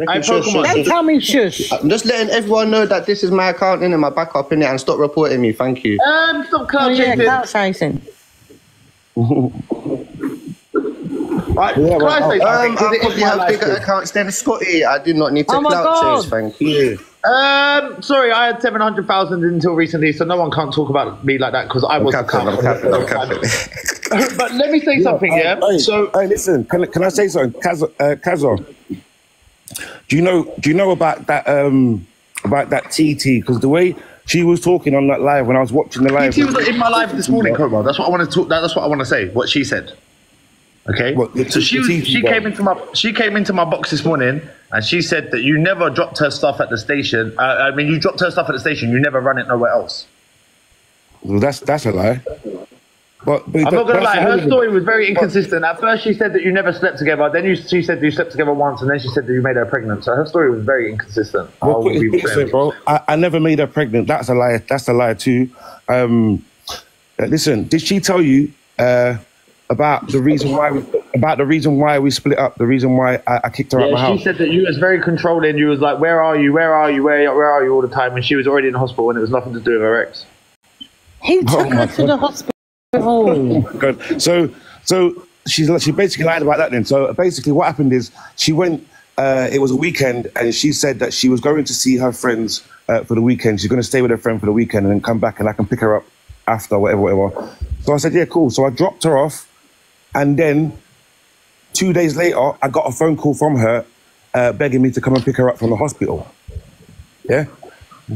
Don't tell me shush. I'm just letting everyone know that this is my account in it, my backup in it, and stop reporting me. Thank you. Stop cloud chasing. Cloud chasing. Right, I probably have bigger accounts than Scotty. I do not need to clout chase. Thank you. Sorry, I had 700,000 until recently, so no one can't talk about me like that because I was I'm capping. But let me say something, yeah? Hey, listen, can I say something? Kazo, do you know about that TT? Because the way she was talking on that live when I was watching the live. TT was in my live this morning, Cobra. That's what I want to talk. That's what I want to say. What she said. Okay. So she came into my box this morning and she said that you never dropped her stuff at the station. I mean, you dropped her stuff at the station. You never run it nowhere else. Well, that's a lie. But I'm not gonna lie. Her story was very inconsistent. At first, she said that you never slept together. Then she said that you slept together once, and then she said that you made her pregnant. So her story was very inconsistent. Well, bro, I never made her pregnant. That's a lie. That's a lie too. Listen, did she tell you about the reason why we split up? The reason why I kicked her out of my house? She said that you was very controlling. You was like, "Where are you? Where are you? Where are you?" all the time, and she was already in the hospital, and it was nothing to do with her ex. He took her to the hospital. Oh God. So she basically lied about that then. So basically what happened is she went, it was a weekend, and she said that she was going to see her friends for the weekend. She's going to stay with her friend for the weekend and then come back and I can pick her up after, whatever. So I said, yeah, cool. So I dropped her off, and then 2 days later, I got a phone call from her begging me to come and pick her up from the hospital. Yeah?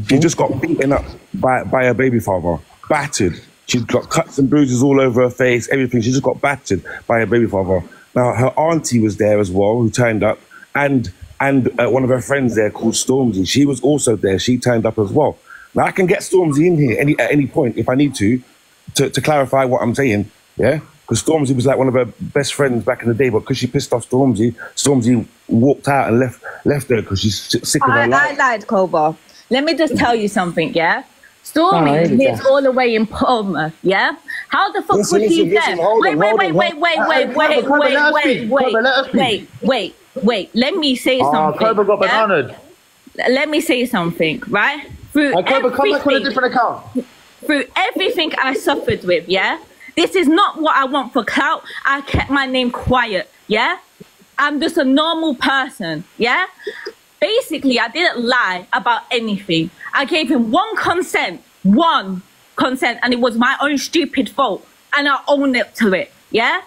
She just got beaten up by her baby father, battered. She's got cuts and bruises all over her face, everything. She just got battered by her baby father. Now, her auntie was there as well, who turned up, and one of her friends there called Stormzy. She was also there. She turned up as well. Now, I can get Stormzy in here at any point if I need to clarify what I'm saying, yeah? Because Stormzy was like one of her best friends back in the day, but because she pissed off Stormzy walked out and left her because she's sick of her life. I lied, Cobra. Let me just tell you something, yeah? Stormy lives all the way in Palmer, yeah? How the fuck was he there? Wait. Let me say something. Cobra got bananaed. Let me say something, right? Cobra, come back on a different account. Through everything I suffered with, yeah? This is not what I want for clout. I kept my name quiet, yeah? I'm just a normal person, yeah? Basically, I didn't lie about anything. I gave him one consent, and it was my own stupid fault, and I own up to it, yeah?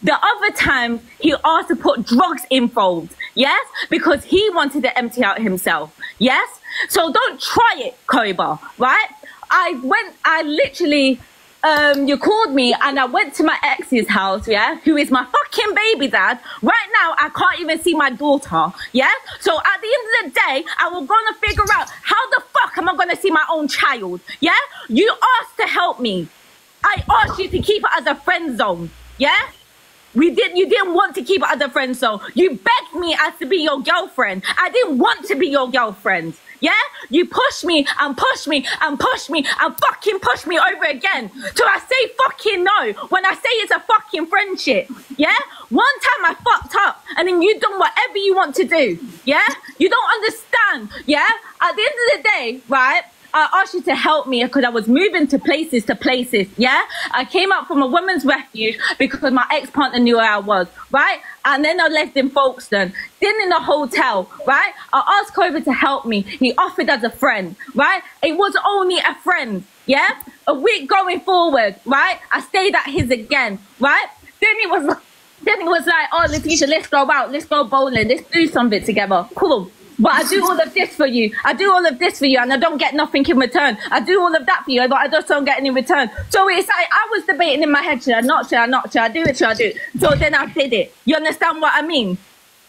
The other time, he asked to put drugs involved, yes? Because he wanted to empty out himself, yes? So don't try it, Cobra, right? I literally... you called me and I went to my ex's house, yeah, who is my fucking baby dad. Right now, I can't even see my daughter, yeah? So at the end of the day, I was gonna figure out how the fuck am I gonna see my own child, yeah? You asked to help me. I asked you to keep it as a friend zone, yeah? You didn't want to keep it as a friend zone. You begged me as to be your girlfriend. I didn't want to be your girlfriend. Yeah? You pushed me and pushed me and pushed me and fucking pushed me over again. So I say fucking no when I say it's a fucking friendship. Yeah? One time I fucked up and then you done whatever you want to do. Yeah? You don't understand. Yeah? At the end of the day, right? I asked you to help me because I was moving to places, yeah? I came out from a women's refuge because my ex-partner knew where I was, right? And then I left in Folkestone, then in a hotel, right? I asked Cobra to help me. He offered as a friend, right? It was only a friend, yeah? A week going forward, right? I stayed at his again, right? Then it was like, oh, Letitia, let's go out, let's go bowling, let's do something together. Cool. But I do all of this for you. And I don't get nothing in return. I do all of that for you, but I just don't get any return. So it's like I was debating in my head, should I not, should I do it? So then I did it. You understand what I mean?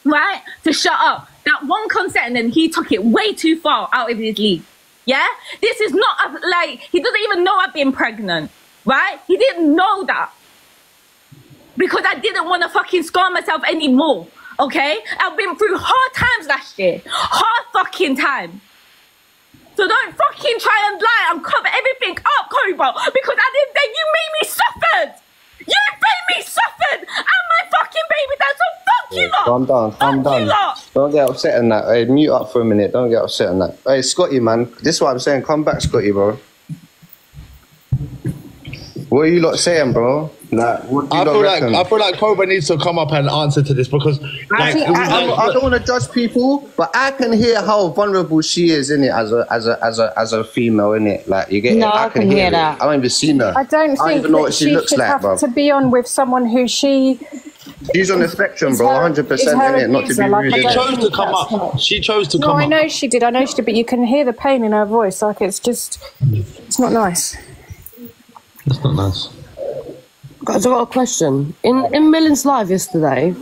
Right? To shut up. That one consent, and then he took it way too far out of his league. Yeah? This is not like, he doesn't even know I've been pregnant. Right? He didn't know that. Because I didn't want to fucking scar myself anymore. Okay? I've been through hard times last year. Hard fucking time. So don't fucking try and lie and cover everything up, Cobra. Because at the end of the day, you made me suffered. You made me suffered. And my fucking baby dad. So fuck you lot. Calm down. Fuck you lot. Don't get upset on that. Hey, mute up for a minute. Don't get upset on that. Hey, Scotty, man. This is what I'm saying. Come back, Scotty, bro. What are you lot saying, bro? Nah, I feel like Cobra needs to come up and answer to this because I don't want to judge people, but I can hear how vulnerable she is in it as a female in it. Like you get no, it. I can hear that. I don't even seen her. I don't even know what she looks like, have to be on with someone who she's on the spectrum, bro. 100% in it. Not to be rude. She chose to come up. She chose to come up. I know she did, but you can hear the pain in her voice. Like it's not nice. It's not nice. Guys, I got a question. In Millen's live yesterday,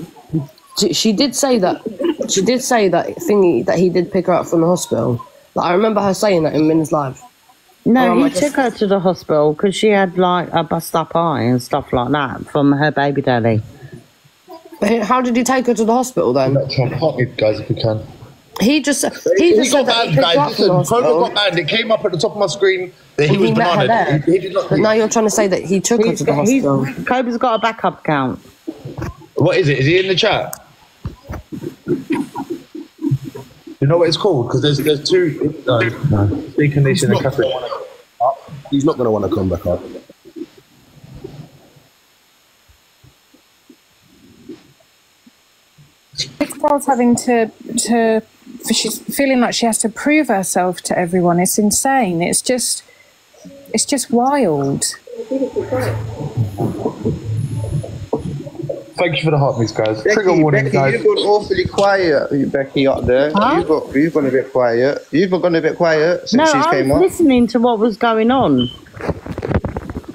she did say that thingy that he did pick her up from the hospital. Like, I remember her saying that in Millen's live. No, he took her to the hospital because she had like a bust up eye and stuff like that from her baby daddy. But how did he take her to the hospital then? Help me, guys, if you can. He just said got banned, guys. Listen, Cobra got banned. It came up at the top of my screen that he was bananas. He did not. But now you're trying to say that he took her to the hospital. Cobra's got a backup account. What is it? Is he in the chat? You know what it's called? Because there's two. No. Speaking Nation and Catherine. He's not going to want to come back up. This girl's having she's feeling like she has to prove herself to everyone. It's insane. It's just wild. Thank you for the heartbeats, guys. Trigger warning, guys. You've gone awfully quiet, Becky, up there. Huh? You've gone a bit quiet. You've gone a bit quiet since she came up. I was listening to what was going on.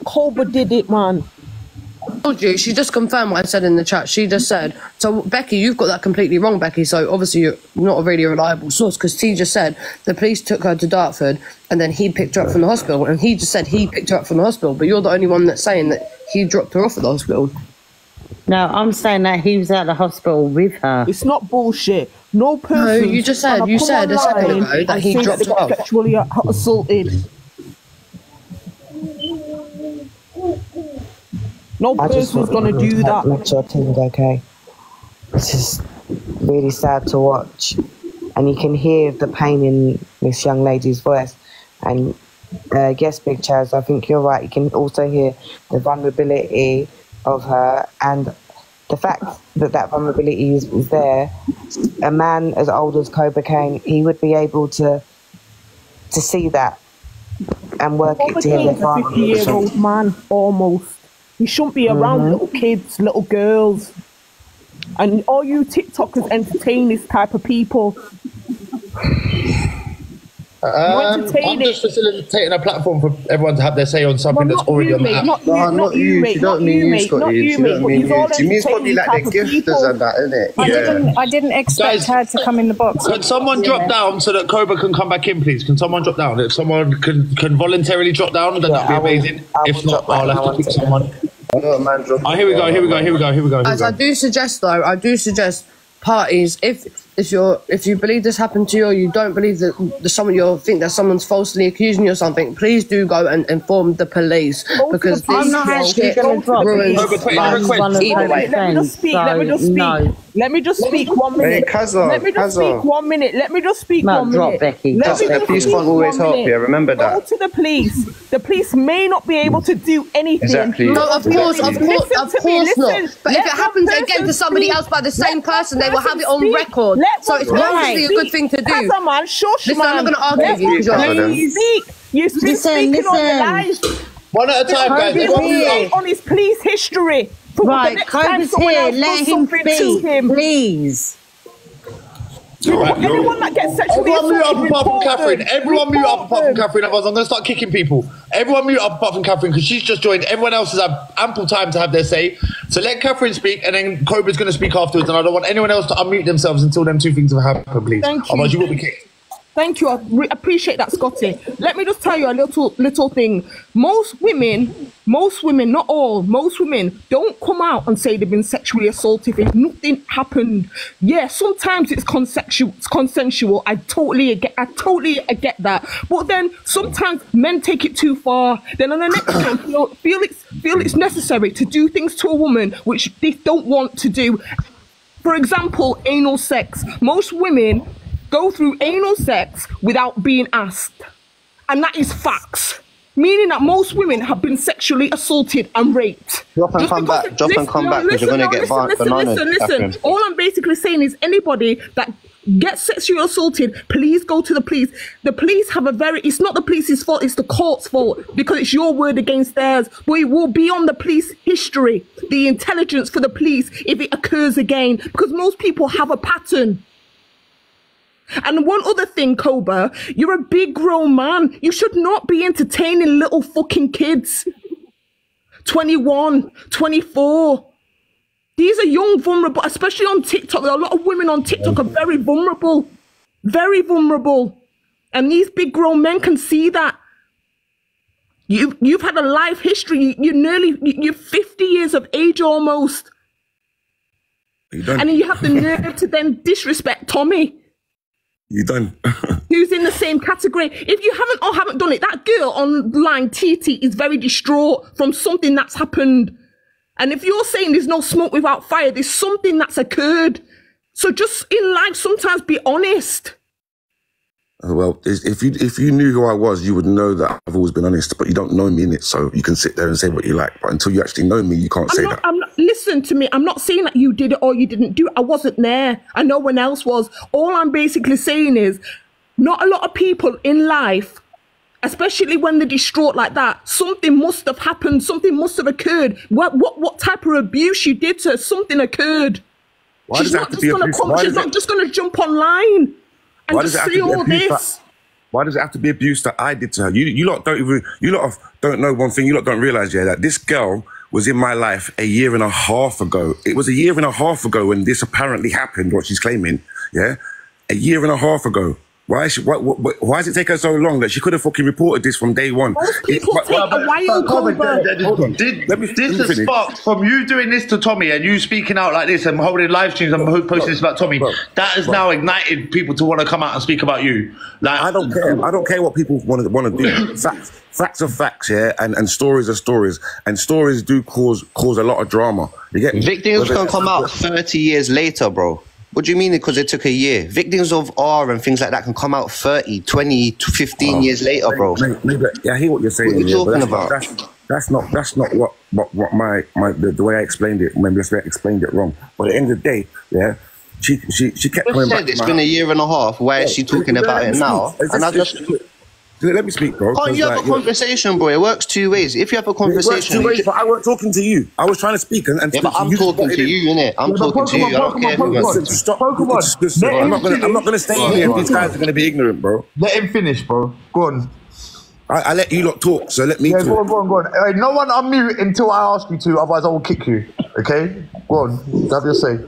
Cobra did it, man. Told you, she just confirmed what I said in the chat. She just said, so Becky, you've got that completely wrong, Becky, so obviously you're not a really reliable source, because T just said the police took her to Dartford and then he picked her up from the hospital, and he just said he picked her up from the hospital, but you're the only one that's saying that he dropped her off at the hospital. No, I'm saying that he was at the hospital with her. It's not bullshit. No person. No, you just said, a second ago that he dropped her off. Sexually assaulted. No person's gonna do that. Make sure things okay. It's just really sad to watch, and you can hear the pain in this young lady's voice. And yes, Big Chaz, I think you're right. You can also hear the vulnerability of her, and the fact that vulnerability is there. A man as old as Cobra Kane, he would be able to see that and work it to his advantage. 50-year-old man, almost. He shouldn't be around little kids, little girls. And all you TikTokers entertain this type of people. I'm just facilitating a platform for everyone to have their say on something that's already on the app. Not you, mate. She don't mean you, Scotty. She don't mean you. She means probably like the gifters and that, innit? I didn't expect her to come in the box. Can someone drop down so that Cobra can come back in, please? Can someone drop down? If someone can voluntarily drop down, then that'd be amazing. If not, I'll have to pick someone. Oh, here we go. As I do suggest parties, if you believe this happened to you, or you don't believe that you think that someone's falsely accusing you or something, please do go and inform the police, because I'm not actually going to drop Let me just speak 1 minute. Let me just speak 1 minute. Let me just speak 1 minute. Drop, Becky. The police can't always help you. Remember that. Go to the police. The police may not be able to do anything. Exactly. No, of course not. But if it happens again to somebody else by the same person, they will have it on record. So it's obviously a good thing to do. Listen, I'm not going to argue with you. You're speaking on the lies. One at a time, guys. On his police history. Right, Cobra's here. Let him speak, please. Everyone that gets sexually Everyone mute up assaulted apart from in Catherine. Portland. Everyone mute up apart from Catherine. Otherwise, I'm going to start kicking people. Everyone mute up apart from Catherine because she's just joined. Everyone else has had ample time to have their say. So let Catherine speak, and then Cobra's going to speak afterwards. And I don't want anyone else to unmute themselves until them two things have happened, please. Thank you. Otherwise, you will be kicked. Thank you. I appreciate that, Scotty. Let me just tell you a little thing. Most women, not all, most women don't come out and say they've been sexually assaulted if nothing happened. Yeah, sometimes it's consensual. I totally get that. But then sometimes men take it too far. Then on the next time, feel it's necessary to do things to a woman which they don't want to do. for example, anal sex. Most women go through anal sex without being asked. And that is facts. Meaning that most women have been sexually assaulted and raped. Drop and come back, because you're going to get bananas. Listen. All I'm basically saying is anybody that gets sexually assaulted, please go to the police. The police have it's not the police's fault, it's the court's fault, because it's your word against theirs. But it will be on the police history, the intelligence for the police, if it occurs again, because most people have a pattern. And one other thing, Koba, you're a big grown man. You should not be entertaining little fucking kids. 21, 24. These are young, vulnerable, especially on TikTok. There are a lot of women on TikTok are very vulnerable. Very vulnerable. And these big grown men can see that. You've had a life history. You're 50 years of age almost. And then you have the nerve to then disrespect Tommy. You done. Who's in the same category. If you haven't done it, that girl online, TT, is very distraught from something that's happened. And if you're saying there's no smoke without fire, there's something that's occurred. So just in life, sometimes be honest. Well, if you knew who I was, you would know that I've always been honest, but you don't know me in it, so you can sit there and say what you like. But until you actually know me, you can't say that. Listen to me. I'm not saying that you did it or you didn't do it. I wasn't there. And no one else was. All I'm basically saying is not a lot of people in life, especially when they're distraught like that, something must have happened. Something must have occurred. What type of abuse you did to her, something occured. She's not just going to jump online and just see all this. Why does it have to be abuse that I did to her? You lot don't know one thing. You lot don't realise, yeah, that this girl was in my life a year and a half ago. It was a year and a half ago when this apparently happened, what she's claiming, yeah? A year and a half ago. Why does it take her so long that she could have fucking reported this from day one? Most people take a while. This is sparked from you doing this to Tommy and you speaking out like this and holding live streams and posting this about Tommy. That has now ignited people to want to come out and speak about you. Like, I don't care. I don't care what people want to do. Facts are facts, yeah, and stories are stories, and stories do cause a lot of drama. You get victims can come out 30 years later, bro. What do you mean because it took a year? Victims of R and things like that can come out 30, 20, 15 years later, bro. Yeah, I hear what you're saying. What are you talking about? That's not what the way I explained it. Maybe I explained it wrong. But at the end of the day, yeah, she kept coming back. It's been a year and a half. Why is she talking about it now? And I just... Let me speak, bro. Can't you have a conversation, bro? It works two ways. If you have a conversation... It works two ways, but I weren't talking to you. I was trying to speak and yeah, but I'm talking to you, innit? I'm talking to you. I don't care if I'm not going to stay here if these guys are going to be ignorant, bro. Let him finish, bro. Go on. I let you lot talk, so let me talk. Go on. No one unmute until I ask you to, otherwise I will kick you. Okay? Go on. Have your say. At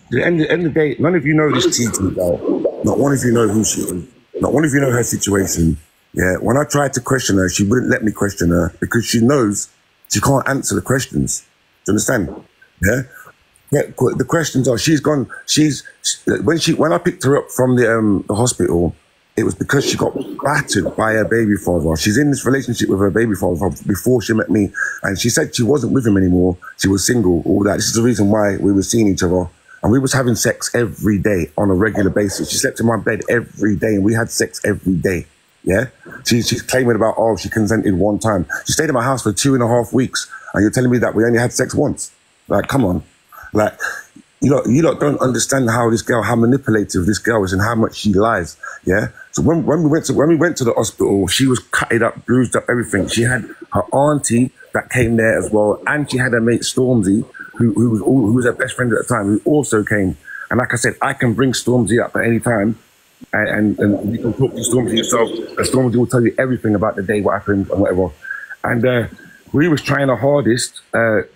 the end of the day, none of you know this TT girl. Not one of you know who she is. Not one of you know her situation. Yeah, when I tried to question her, she wouldn't let me question her because she knows she can't answer the questions. Do you understand? Yeah. The questions are, when I picked her up from the hospital, it was because she got battered by her baby father. She's in this relationship with her baby father before she met me, and she said she wasn't with him anymore. She was single. All that. This is the reason why we were seeing each other. And we was having sex every day on a regular basis. She slept in my bed every day and we had sex every day. Yeah? She's claiming about, oh, she consented one time. She stayed in my house for 2.5 weeks and you're telling me that we only had sex once. Like, come on. Like, you lot don't understand how manipulative this girl is and how much she lies. Yeah? So when we went to the hospital, she was cutted up, bruised up, everything. She had her auntie that came there as well, and she had her mate Stormzy, who was her best friend at the time, who also came. And like I said, I can bring Stormzy up at any time, and you can talk to Stormzy yourself, and Stormzy will tell you everything about the day, what happened, and whatever. And we was trying our hardest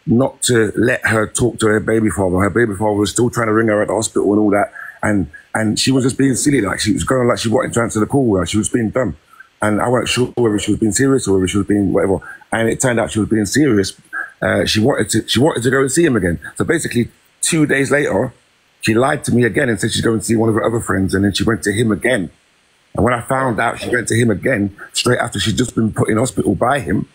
not to let her talk to her baby father. Her baby father was still trying to ring her at the hospital and all that, and she was just being silly, like she was going like she wanted to answer the call, she was being dumb. And I wasn't sure whether she was being serious or whether she was being whatever. And it turned out she was being serious. She wanted to go and see him again. So basically, 2 days later, she lied to me again and said she's going to see one of her other friends, and then she went to him again. And when I found out she went to him again, straight after she'd just been put in hospital by him,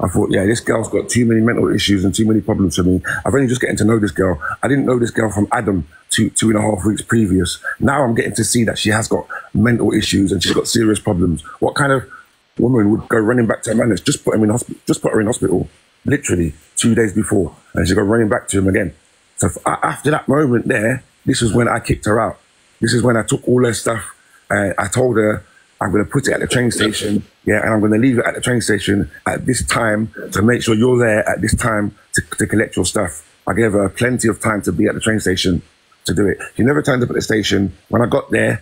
I thought, yeah, this girl's got too many mental issues and too many problems for me. I've only just getting to know this girl. I didn't know this girl from Adam 2.5 weeks previous. Now I'm getting to see that she has got mental issues and she's got serious problems. What kind of woman would go running back to her man that's just put him in hospital, just put her in hospital, literally 2 days before, and she'd go running back to him again? So after that moment there, this is when I kicked her out. This is when I took all her stuff. I told her, I'm going to put it at the train station, yeah, and I'm going to leave it at the train station at this time to make sure you're there at this time to collect your stuff. I gave her plenty of time to be at the train station to do it. She never turned up at the station. When I got there,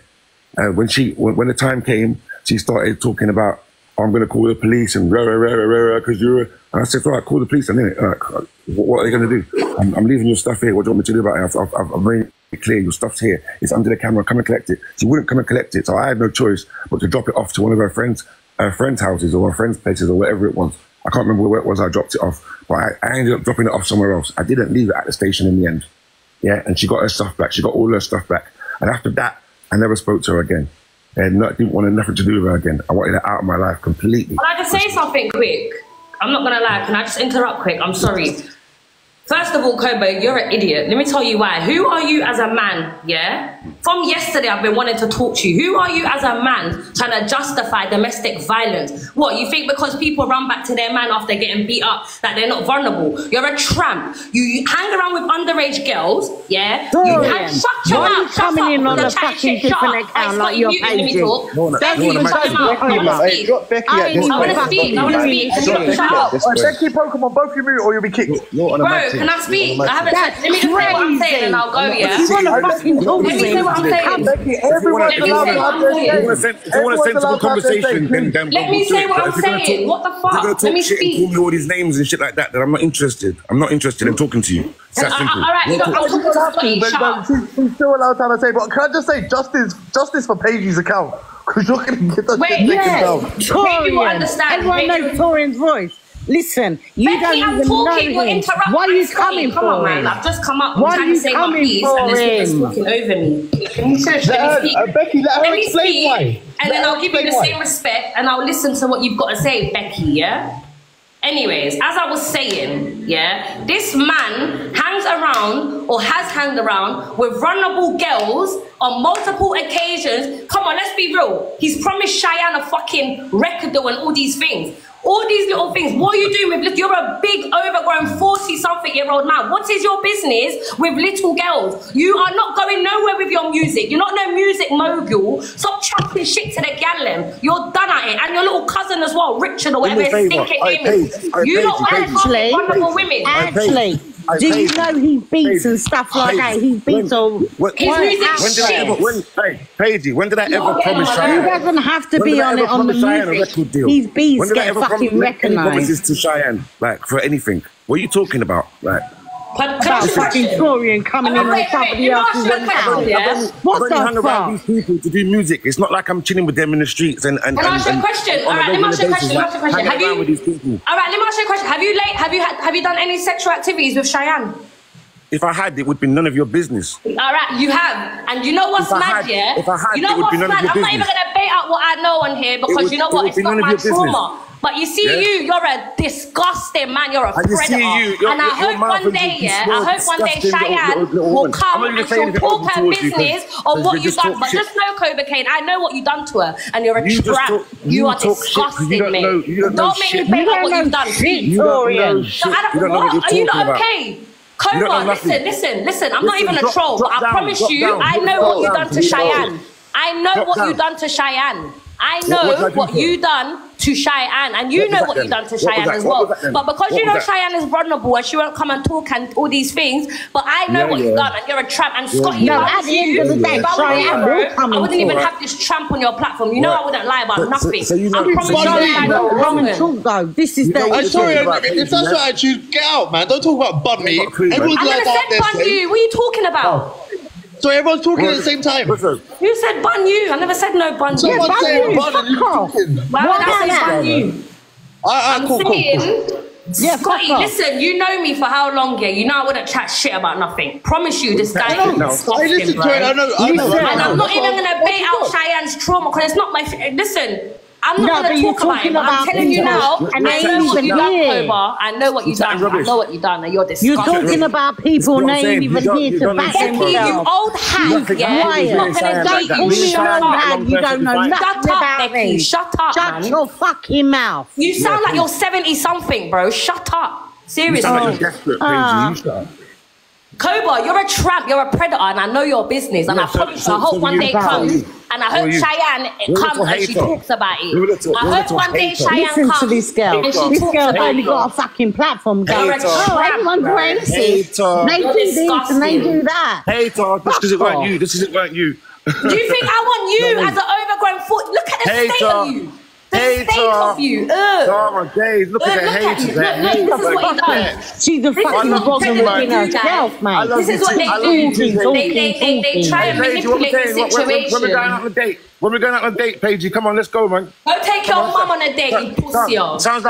when the time came, she started talking about, oh, I'm going to call the police and because you're. And I said, all right, call the police. And then, what are they going to do? I'm leaving your stuff here. What do you want me to do about it? I've made it clear. Your stuff's here. It's under the camera. Come and collect it. She wouldn't come and collect it. So I had no choice but to drop it off to one of her friends' houses or her friends' places or whatever it was. I can't remember where it was I dropped it off. But I ended up dropping it off somewhere else. I didn't leave it at the station in the end. Yeah, and she got her stuff back. She got all her stuff back. And after that, I never spoke to her again. And didn't want nothing to do with her again. I wanted her out of my life completely. Can I just say something quick? I'm not gonna lie, can I just interrupt quick? I'm sorry. First of all, Kobo, you're an idiot. Let me tell you why. Who are you as a man, yeah? From yesterday, I've been wanting to talk to you. Who are you as a man trying to justify domestic violence? What, you think because people run back to their man after getting beat up that they're not vulnerable? You're a tramp. You hang around with underage girls, yeah? Shut your mouth. Why are you coming in on a fucking different account like you're paging? Becky, I want to speak. Shut up. Becky, Pokemon, both you mute or you'll be kicked. Bro, can I speak? I haven't said. Let me just say what I'm saying and I'll go, yeah? You want to fucking talk to me? Let me say what I'm saying. Becky, everyone's allowed to have their say. If you want a sensible conversation, then let me say what I'm saying. What the fuck? Let me speak. Call me all these names and shit like that, then I'm not interested. I'm not interested in talking to you. It's that simple. All right, I'm talking to Scotty. Shut up. She's still allowed to have a say, but can I just say justice for Paige's account? Because you're going to get that shit taken down. Torian. Everyone knows Torian's voice. Listen, you Becky, don't even talking, know him. Why are you coming Come for on, him? man. I've just come up. I'm Why are trying you to say my coming piece, for and this him? nigga's talking over me. Can you let me speak? Becky, let her explain why. And then I'll give you the same respect, and I'll listen to what you've got to say, Becky, yeah? Anyways, as I was saying, yeah, this man hangs around or has hanged around with vulnerable girls on multiple occasions. Come on, let's be real. He's promised Cheyenne a fucking record deal and all these things. All these little things. What are you doing with? You're a big, overgrown 40-something-year-old man. What is your business with little girls? You are not going nowhere with your music. You're not no music mogul. Stop chucking shit to the gallem. You're done at it, and your little cousin as well, Richard or whatever his stinking name is. You don't want vulnerable women. Actually, do you know he beats and stuff like that? He beats all. His music's shit. Paigey, when did I ever promise Cheyenne? He doesn't have to be on it on the music. His beats get fucking recognised. Promises to Cheyenne, like for anything. What are you talking about? Like about fucking Torian coming in on somebody else's account. What the hung around fuck? these people to do music. It's not like I'm chilling with them in the streets and. Can I ask you a question? All right, let me ask you a question. Have you? All right, let me ask you a question. Have you done any sexual activities with Cheyenne? If I had, it would be none of your business. All right, you have. And you know what's mad, yeah? If I had, you know what's mad? I'm not even going to bait out what I know on here because you know what? It's not my trauma. But you see you're a disgusting man. You're a predator. And I hope one day, Cheyenne will come and she'll talk her business on what you've done. But just know, Cobra Kane, I know what you've done to her. And you're a trap. You are disgusting, mate. Don't make me bait out what you've done. Are you not okay? Cobra, listen. I'm not even a troll, but I promise you, I know what you've done to Cheyenne. I know what you've done to Cheyenne. I know what you done to Cheyenne, and you know what you done to Cheyenne as well. But because you know Cheyenne is vulnerable and she won't come and talk and all these things, but I know what you've done, and you're a tramp. And Scotty, at the end of the day, I wouldn't even have this tramp on your platform. You know I wouldn't lie about nothing. I promise you, come and talk though. This is the. I'm sorry, if that's what I choose, get out, man. Don't talk about bun me. I never said bun you. What are you talking about? So everyone's talking at the same time. Who said bun you? I never said no bun you. Someone saying bun and you talking. Why would I say bun you? I'm saying, Scotty, listen, you know me for how long, yeah? You know I wouldn't chat shit about nothing. Promise you, this guy is disgusting, bro. I know. And I'm not even going to bait out Cheyenne's trauma, because it's not my... Listen, I'm not going to talk about it, but I'm telling you now, and I know what you've done, Koba. I know what you've done. I know what you've done, and you're disgusting. You're talking about people and they ain't even here to back Becky, you old hack, yeah? You're not going to Don't call me an old hack. You don't know nothing about me. Shut up, man. Shut your fucking mouth. You sound like you're 70-something, bro. Shut up. Seriously. You sound like you're desperate, Paige. You shut up. Koba, you're a tramp, you're a predator, and I know your business. And I promise you, I hope one day comes, and I hope Cheyenne comes and she talks about it. I hope one day Cheyenne comes. Listen to this girl. This girl only got a fucking platform going. Everyone's racist. They do this and they do that. Hater, this because it weren't you. This isn't weren't you. Do you think I want you as an overgrown foot? Look at the state of you. The state of you. Oh my days, look at that haters. This is what he does. She's a fucking bottom within herself, man. This is what they do. They try and manipulate the situation. When we're going out on a date, Paigey, come on, let's go, man. Go take your mum on a date, you pussy. Sounds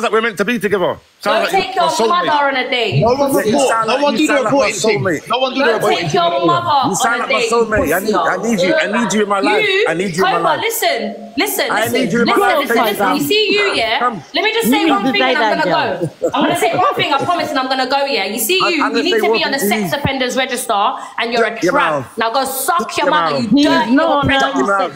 like we're meant to be together. Go take your mother on a date. No one do the reporting thing. No one do the reporting thing. Take your mother on a date. You sound like my soulmate. I need you in my life. I need you in my life. Listen. I need you in my life. You see you, yeah? Let me just say one thing and I'm gonna go. I'm gonna say one thing, I promise, and I'm gonna go, yeah? You see you need to be on the sex offenders register and you're a tramp. Now go suck your mother, you dirty little predator.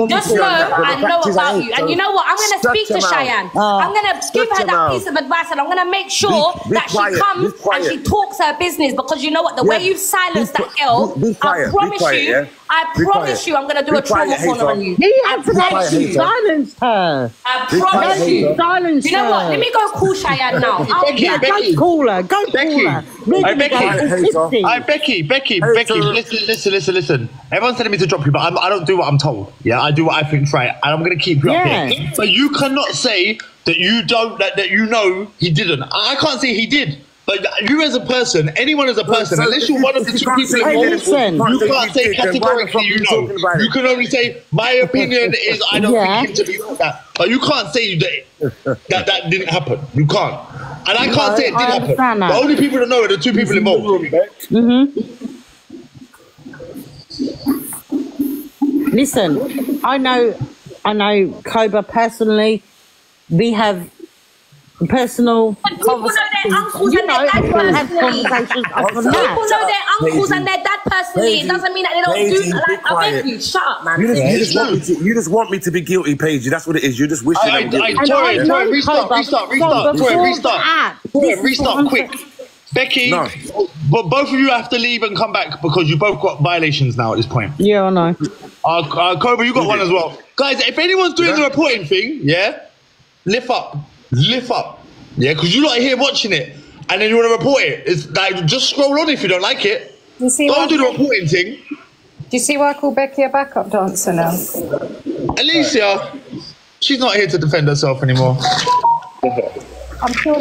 Just know I know about you. And you know what? I'm gonna speak to Cheyenne. I'm gonna give her that piece of advice and I'm gonna make sure that she comes and she talks her business, because you know what? The way you've silenced that girl, I promise you I'm gonna do a trauma corner on you. He actually silenced her. I promise you. Silenced her. You know what? Let me go call Cheyenne now. Go call her. Go call her. Becky, listen. Everyone's telling me to drop you, but I don't do what I'm told. Yeah, I do what I think's right, and I'm gonna keep you up here. But you cannot say that you don't, that you know he didn't. I can't say he did. But you as a person, anyone as a person, unless you're one of the two people involved, you can't say categorically you know. You can only say, my opinion is I don't think him to be like that. But you can't say that didn't happen. You can't. And I can't say it did happen. The only people that know are the two people involved. Listen, I know Koba personally. We have personal conversations. People know their uncles and their dad personally. It doesn't mean that they don't do like. I beg you, shut up, man. You just want me to be guilty, Paige. That's what it is. You just wish I restart quick. Becky, but both of you have to leave and come back because you both got violations now at this point. Yeah, I know. Koba, you got one as well. Guys, if anyone's doing the reporting thing, lift up. Yeah, because you're not here watching it and then you want to report it. It's like, just scroll on if you don't like it. Don't do the reporting thing. Do you see why I call Becky a backup dancer now? Alicia, she's not here to defend herself anymore.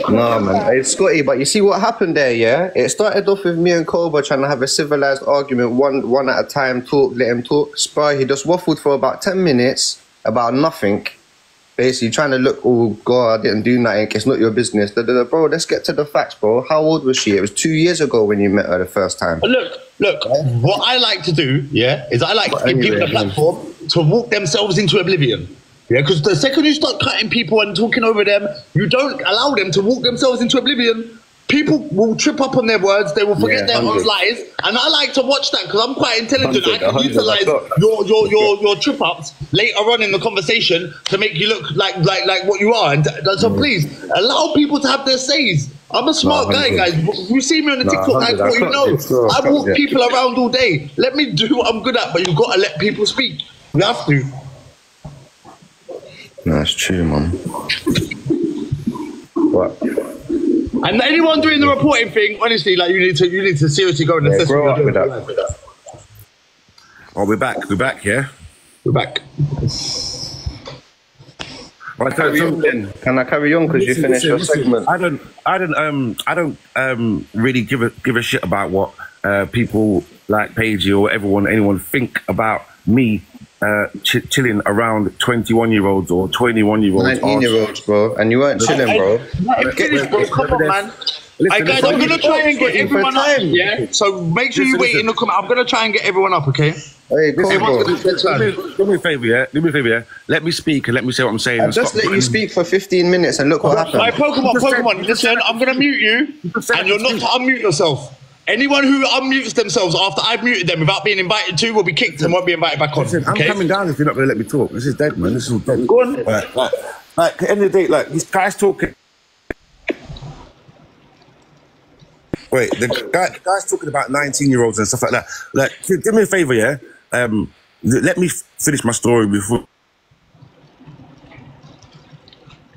No, man. Hey, Scotty, but you see what happened there, yeah? It started off with me and Koba trying to have a civilized argument, one at a time, let him talk. Spy, he just waffled for about 10 minutes about nothing. Basically trying to look, oh God, I didn't do nothing, it's not your business. Bro, let's get to the facts, bro. How old was she? It was 2 years ago when you met her the first time. Look, what I like to do, is I like to give people a platform to walk themselves into oblivion. Yeah, because the second you start cutting people and talking over them, you don't allow them to walk themselves into oblivion. People will trip up on their words, they will forget their own lies, and I like to watch that because I'm quite intelligent. I can utilize your trip ups later on in the conversation to make you look like what you are. And so please allow people to have their says. I'm a smart guy, guys. You see me on the TikTok, I thought you know. I walk people around all day. Let me do what I'm good at, but you've got to let people speak. You have to. That's true, man. What? And anyone doing the reporting thing, honestly, like you need to seriously go and assess what you're doing. Oh, we're back, yeah? We're back. Right, can I carry on because you finished your segment? I don't really give a shit about what people like Paige or anyone think about me chilling around 21-year-olds or 21-year-olds, 19-year-olds, bro, and you weren't chilling, bro. Come on, man. Listen, guys, I'm gonna try and get everyone up. Yeah. So make sure you wait in the comment. I'm gonna try and get everyone up, okay? Hey, do me a favour, yeah? Do me a favour, yeah? Let me speak and let me say what I'm saying. I've just let you speak for 15 minutes and look what happened. Right, Pokemon, listen, I'm going to mute you and you're not to unmute yourself. Anyone who unmutes themselves after I've muted them without being invited to will be kicked and won't be invited back on. Listen, I'm coming down if you're not going to let me talk. This is dead, man. This is all dead. Go on. Like, at the end of the day, like, these guys talking... Wait, the guy's talking about 19-year-olds and stuff like that. Like, do me a favour, yeah? Let me finish my story before...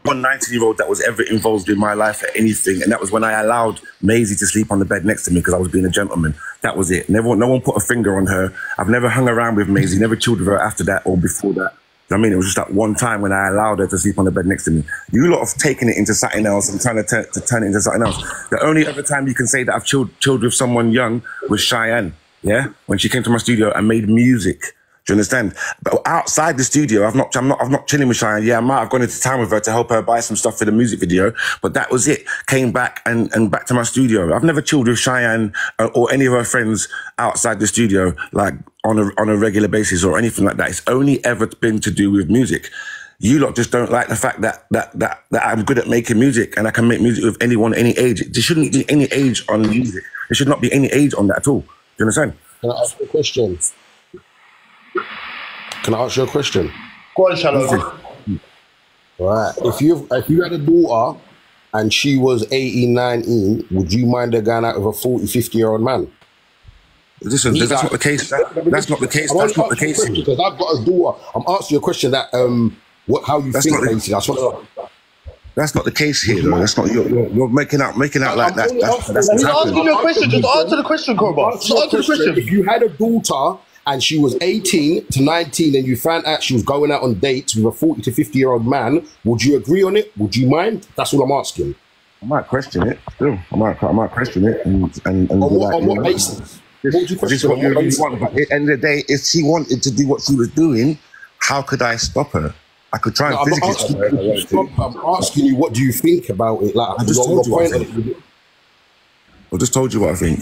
One 19-year-old that was ever involved in my life for anything, and that was when I allowed Maisie to sleep on the bed next to me because I was being a gentleman. That was it. No one put a finger on her. I've never hung around with Maisie, never chilled with her after that or before that. I mean, it was just that one time when I allowed her to sleep on the bed next to me. You lot have taken it into something else and trying to turn it into something else. The only other time you can say that I've chilled with someone young was Cheyenne, yeah? When she came to my studio and made music. Do you understand? But outside the studio, I'm not chilling with Cheyenne. Yeah, I might have gone into town with her to help her buy some stuff for the music video, but that was it. Came back and back to my studio. I've never chilled with Cheyenne or any of her friends outside the studio, like on a regular basis or anything like that. It's only ever been to do with music. You lot just don't like the fact that I'm good at making music and I can make music with anyone, any age. There shouldn't be any age on music. There should not be any age on that at all. Do you understand? Can I ask you a question? Can I ask you a question? Go on, Shalom. Right. If you had a daughter and she was 18, 19, would you mind her going out with a 40, 50-year-old man? Listen, that's not the case. That's not the case. That's not the case. Because I've got a daughter. I'm asking you a question that how you think, basically. That's not the case here, though. That's not you're making out like that. That's he's asking you a question. Just answer the question, Korba. Just answer the question. If you had a daughter and she was 18 to 19 and you found out she was going out on dates with a 40 to 50-year-old man, would you agree on it? Would you mind? That's all I'm asking. I might question it. Still, I might question it and on what basis? What would you question? But at the end of the day, if she wanted to do what she was doing, how could I stop her? I could try and physically stop her. I'm asking you, what do you think about it? Like, I just told you what I think. I just told you what I think.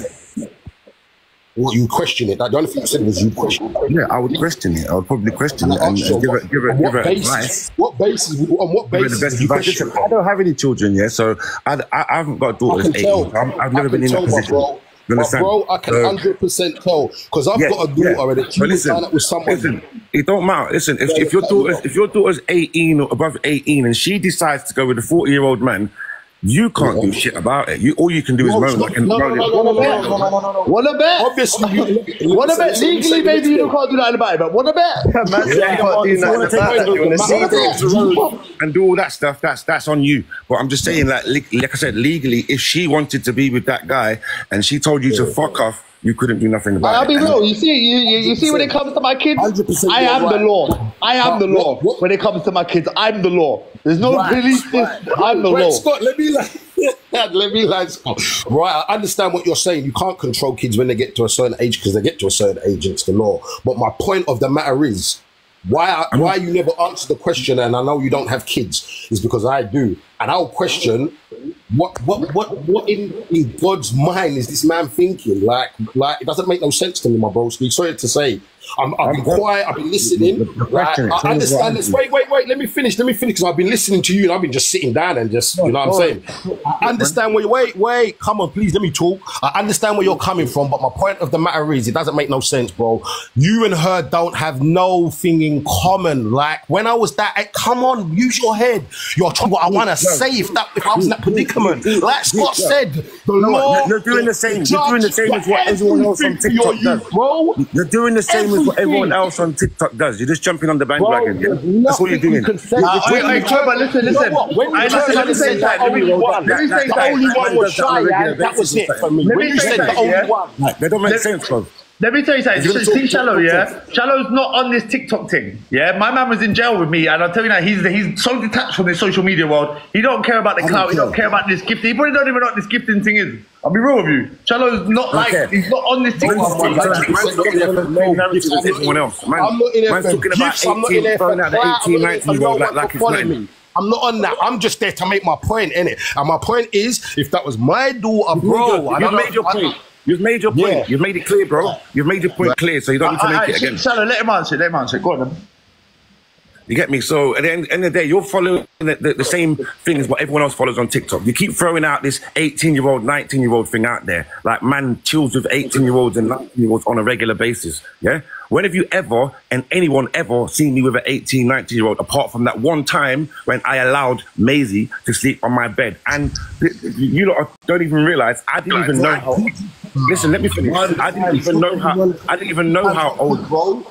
What, you question it? Like, the only thing you said was you question it. Yeah, I would question it. I would probably question it and give her advice. On what basis? I don't have any children yet, so I haven't got a daughter that's 18. I've never been in that position. Bro, I can 100% tell because I've got a daughter and she will sign up with someone. Listen, it don't matter. Listen, if your daughter's 18 or above 18 and she decides to go with a 40-year-old man, you can't do shit about it. All you can do is moan. No. What about? Obviously, what about legally? Maybe you can't do that about it. But what about? And do all that stuff. That's on you. But I'm just saying, like I said, legally, if she wanted to be with that guy and she told you to fuck off, you couldn't do nothing about it. I'll be real. You see, when it comes to my kids, I am the law. I am the law. When it comes to my kids, I'm the law. There's no police. I'm the law. Scott, let me lie, Scott. Right, I understand what you're saying. You can't control kids when they get to a certain age because they get to a certain age. It's the law. But my point of the matter is, why you never answer the question, and I know you don't have kids, is because I do. And I'll question, what in God's mind is this man thinking? Like it doesn't make no sense to me, my broski. Sorry to say. I've been quiet, I've been listening. Right? I understand this. Wait, let me finish because I've been listening to you and I've been just sitting down and just, you know what I'm saying? I understand where wait, come on, please, let me talk. I understand where you're coming from, but my point of the matter is, it doesn't make no sense, bro. You and her don't have no thing in common. Like, when I was come on, use your head. You're trying what I want to say if I was in that predicament. Like Scott said, the law. You're doing the same. You're doing the same as what everyone else on TikTok does, bro. You're doing the same as what everyone else on TikTok does. You're just jumping on the bandwagon. Yeah? That's what you're doing. Listen. Let me say that. The only one was Cheyenne. That was it for me. When you said the only one. They don't make sense, bro. Let me tell you something. See Shallow, yeah? Shallow's not on this TikTok thing, yeah? My man was in jail with me, and I'll tell you now, he's so detached from this social media world. He don't care about the clout. He don't care about this gifting. He probably don't even know what this gifting thing is. I'll be real with you. Shallow's not he's not on this TikTok one. Everyone else. I'm not in there for gifts. I'm not in there for clout. I'm not on that. I'm just there to make my point, innit? And my point is, if that was my daughter, bro, you made your point. You've made your point. Yeah. You've made it clear, bro. You've made your point clear, so you don't need to make it again. Shallow, let him answer. Go on, then. You get me? So at the end of the day, you're following the same thing as what everyone else follows on TikTok. You keep throwing out this 18-year-old, 19-year-old thing out there. Like, man chills with 18-year-olds and 19-year-olds on a regular basis, yeah? When have you ever, and anyone ever, seen me with an 18, 19-year-old, apart from that one time when I allowed Maisie to sleep on my bed? And you lot don't even realise, I didn't even know how... Listen, let me finish. I didn't even know how old...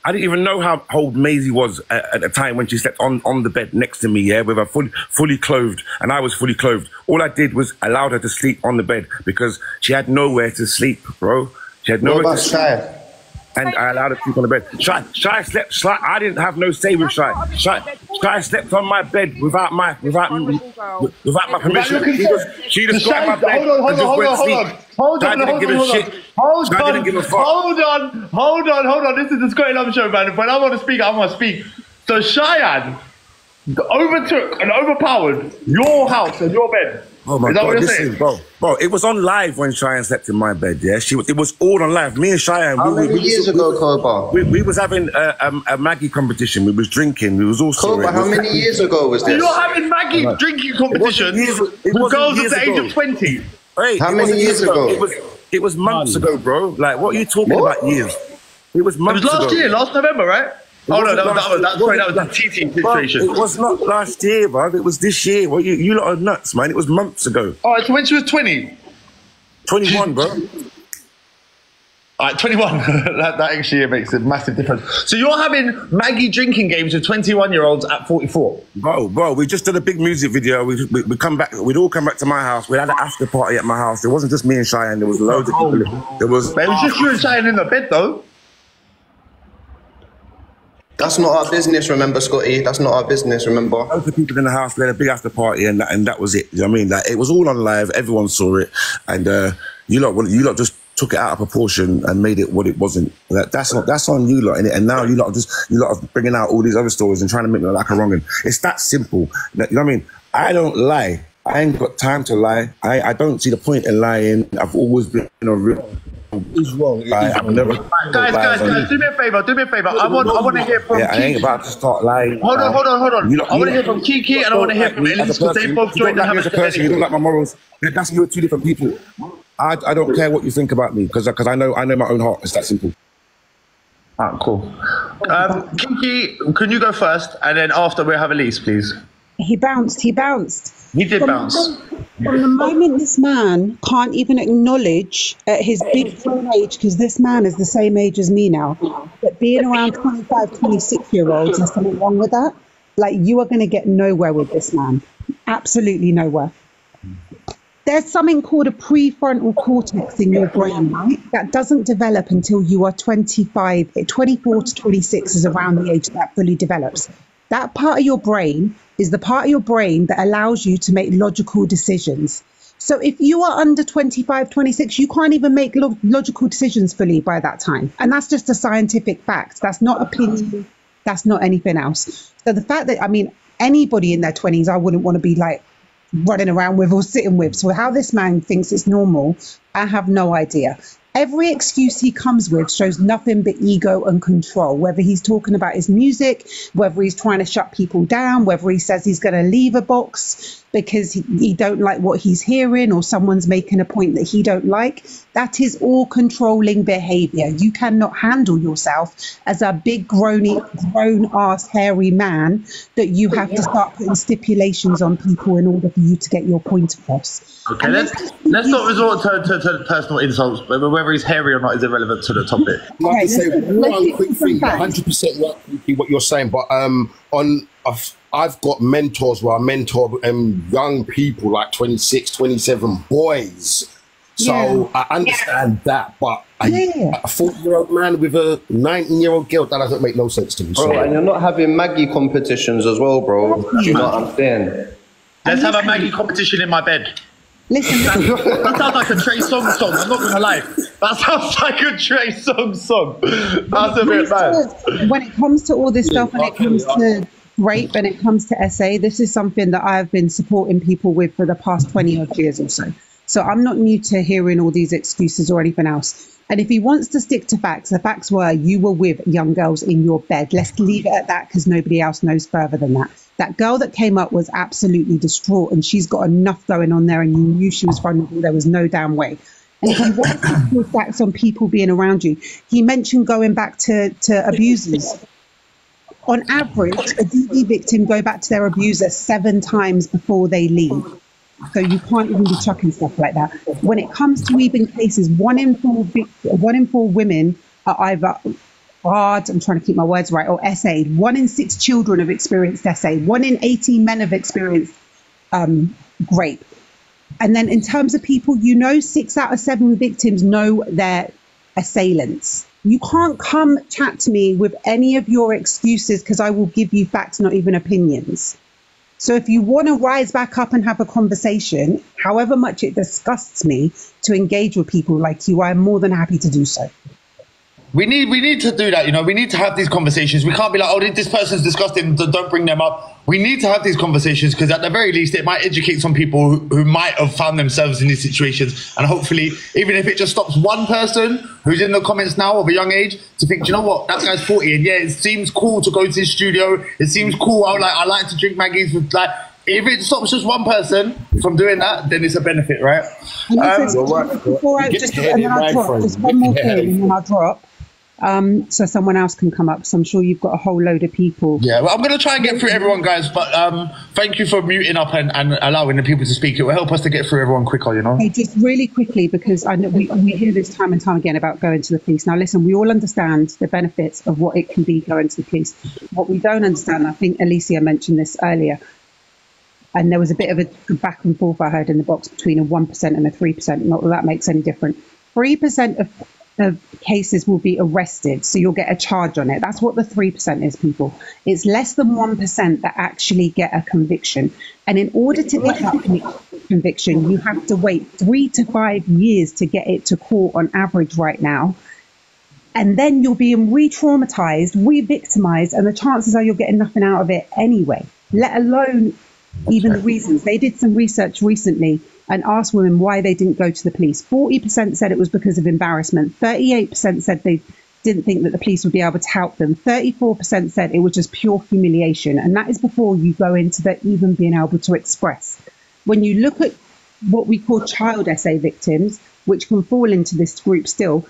I didn't even know how old Maisie was at the time when she slept on the bed next to me, yeah, with her fully clothed, and I was fully clothed. All I did was allowed her to sleep on the bed because she had nowhere to sleep, bro. She had nowhere to sleep. And I allowed her to sleep on the bed. Shy slept. I didn't have no say with Shy. Shy slept on my bed without my permission. She just got in my bed and just went to sleep. Hold on. This is the Scotty Love Show, man. When I want to speak, I want to speak. So Cheyenne overtook and overpowered your house and your bed. Oh my God, listen, bro, it was on live when Cheyenne slept in my bed, yeah? It was all on live. Me and Cheyenne... How many years ago, Koba? We was having a Maggie competition. We was drinking. We was all... Koba, how many years ago was this? You're having Maggie drinking competition with girls at the age of 20. Wait, how many years ago? It was months ago, bro. Like, what are you talking about years? It was months ago. It was last year, last November, right? Oh no, that was the TT situation. It was not last year, bro. It was this year. Well, you lot are nuts, man. It was months ago. Oh, so when she was 20? 21, bro. Alright, 21. that actually makes a massive difference. So you're having Maggie drinking games with 21-year-olds at 44? Bro, we just did a big music video. We come back. We'd all come back to my house. We had an after party at my house. It wasn't just me and Cheyenne. There was loads of people. It was just you and Cheyenne in the bed, though. That's not our business, remember, Scotty? That's not our business, remember? Loads of people in the house. We had a big after party, and that was it. You know what I mean? Like, it was all on live. Everyone saw it, and you lot just took it out of proportion and made it what it wasn't. That's on you lot, innit? And now you lot are bringing out all these other stories and trying to make me look like a wrong'un. It's that simple. You know what I mean? I don't lie. I ain't got time to lie. I don't see the point in lying. I've always been a real... It's wrong. I've never... Guys, do me a favour. I want to hear from Kiki. I ain't about to start lying. Hold on. I want to hear from Kiki and I want to hear from Elise because they both joined the as a person, you don't like my morals. That's you, two different people. I don't care what you think about me because I know my own heart. It's that simple. Ah, cool. Kiki, can you go first and then after we'll have Elise, please? He bounced. He did bounce. From the moment this man can't even acknowledge at his big grown age, because this man is the same age as me now, but being around 25, 26-year-olds, there's something wrong with that. Like, you are going to get nowhere with this man. Absolutely nowhere. There's something called a prefrontal cortex in your brain, right? That doesn't develop until you are 24 to 26 is around the age that fully develops. That part of your brain is the part of your brain that allows you to make logical decisions. So if you are under 25, 26, you can't even make logical decisions fully by that time. And that's just a scientific fact. That's not opinion. That's not anything else. So the fact that, anybody in their 20s, I wouldn't want to be like running around with or sitting with. So how this man thinks it's normal, I have no idea. Every excuse he comes with shows nothing but ego and control, whether he's talking about his music, whether he's trying to shut people down, whether he says he's going to leave a box because he don't like what he's hearing or someone's making a point that he don't like. That is all controlling behavior. You cannot handle yourself as a big grown-ass hairy man that you have to start putting stipulations on people in order for you to get your point across. Okay, let's not resort to personal insults, but whether he's hairy or not is irrelevant to the topic. Like to say one quick thing, 100% right what you're saying, but I've got mentors where I mentor young people like 26, 27 boys. So I understand that, but a 40-year-old man with a 19-year-old girl, that doesn't make no sense to me. Bro, and you're not having Maggie competitions as well, bro. Do you know what I'm saying? Let's have a Maggie competition in my bed. Listen. That sounds like a Trey Songz song. I'm not going to lie. That sounds like a Trey Songz song. That's a bit bad. When it comes to all this stuff, when it comes to rape and it comes to SA, this is something that I've been supporting people with for the past 20 odd years or so. So I'm not new to hearing all these excuses or anything else. And if he wants to stick to facts, the facts were you were with young girls in your bed. Let's leave it at that because nobody else knows further than that. That girl that came up was absolutely distraught and she's got enough going on there and you knew she was vulnerable. There was no damn way. And if you want to put facts on people being around you, he mentioned going back to abusers. On average, a DV victim go back to their abuser 7 times before they leave. So you can't even be chucking stuff like that. When it comes to even cases, 1 in 4 women are either hard, I'm trying to keep my words right, or SA'd. 1 in 6 children have experienced SA. 1 in 18 men have experienced rape. And then in terms of people, 6 out of 7 victims know their assailants. You can't come chat to me with any of your excuses because I will give you facts, not even opinions. So if you want to rise back up and have a conversation, however much it disgusts me to engage with people like you, I'm more than happy to do so. We need to do that, we need to have these conversations. We can't be like, oh, this person's disgusting, don't bring them up. We need to have these conversations because at the very least, it might educate some people who might have found themselves in these situations. And hopefully, even if it just stops one person who's in the comments now of a young age to think, do you know what, that guy's 40 and yeah, it seems cool to go to his studio. It seems cool. I like to drink Maggie's with like, if it stops just one person from doing that, then it's a benefit, right? Before I just one more thing and then I'll drop. So someone else can come up. So I'm sure you've got a whole load of people. Yeah, well, I'm going to try and get through everyone, guys. But thank you for muting up and allowing the people to speak. It will help us to get through everyone quicker, Hey, just really quickly, because I know we hear this time and time again about going to the police. Now, listen, we all understand the benefits of what it can be going to the police. What we don't understand, I think Alicia mentioned this earlier, and there was a bit of a back and forth I heard in the box between a 1% and a 3%. Not that that makes any difference. 3% of cases will be arrested, so you'll get a charge on it. That's what the 3% is, people. It's less than 1% that actually get a conviction. And in order to get that conviction, you have to wait 3 to 5 years to get it to court on average right now. And then you're being re-traumatized, re-victimized, and the chances are you're getting nothing out of it anyway, let alone even the reasons. They did some research recently and asked women why they didn't go to the police. 40% said it was because of embarrassment. 38% said they didn't think that the police would be able to help them. 34% said it was just pure humiliation. And that is before you go into the even being able to express. When you look at what we call child SA victims, which can fall into this group still,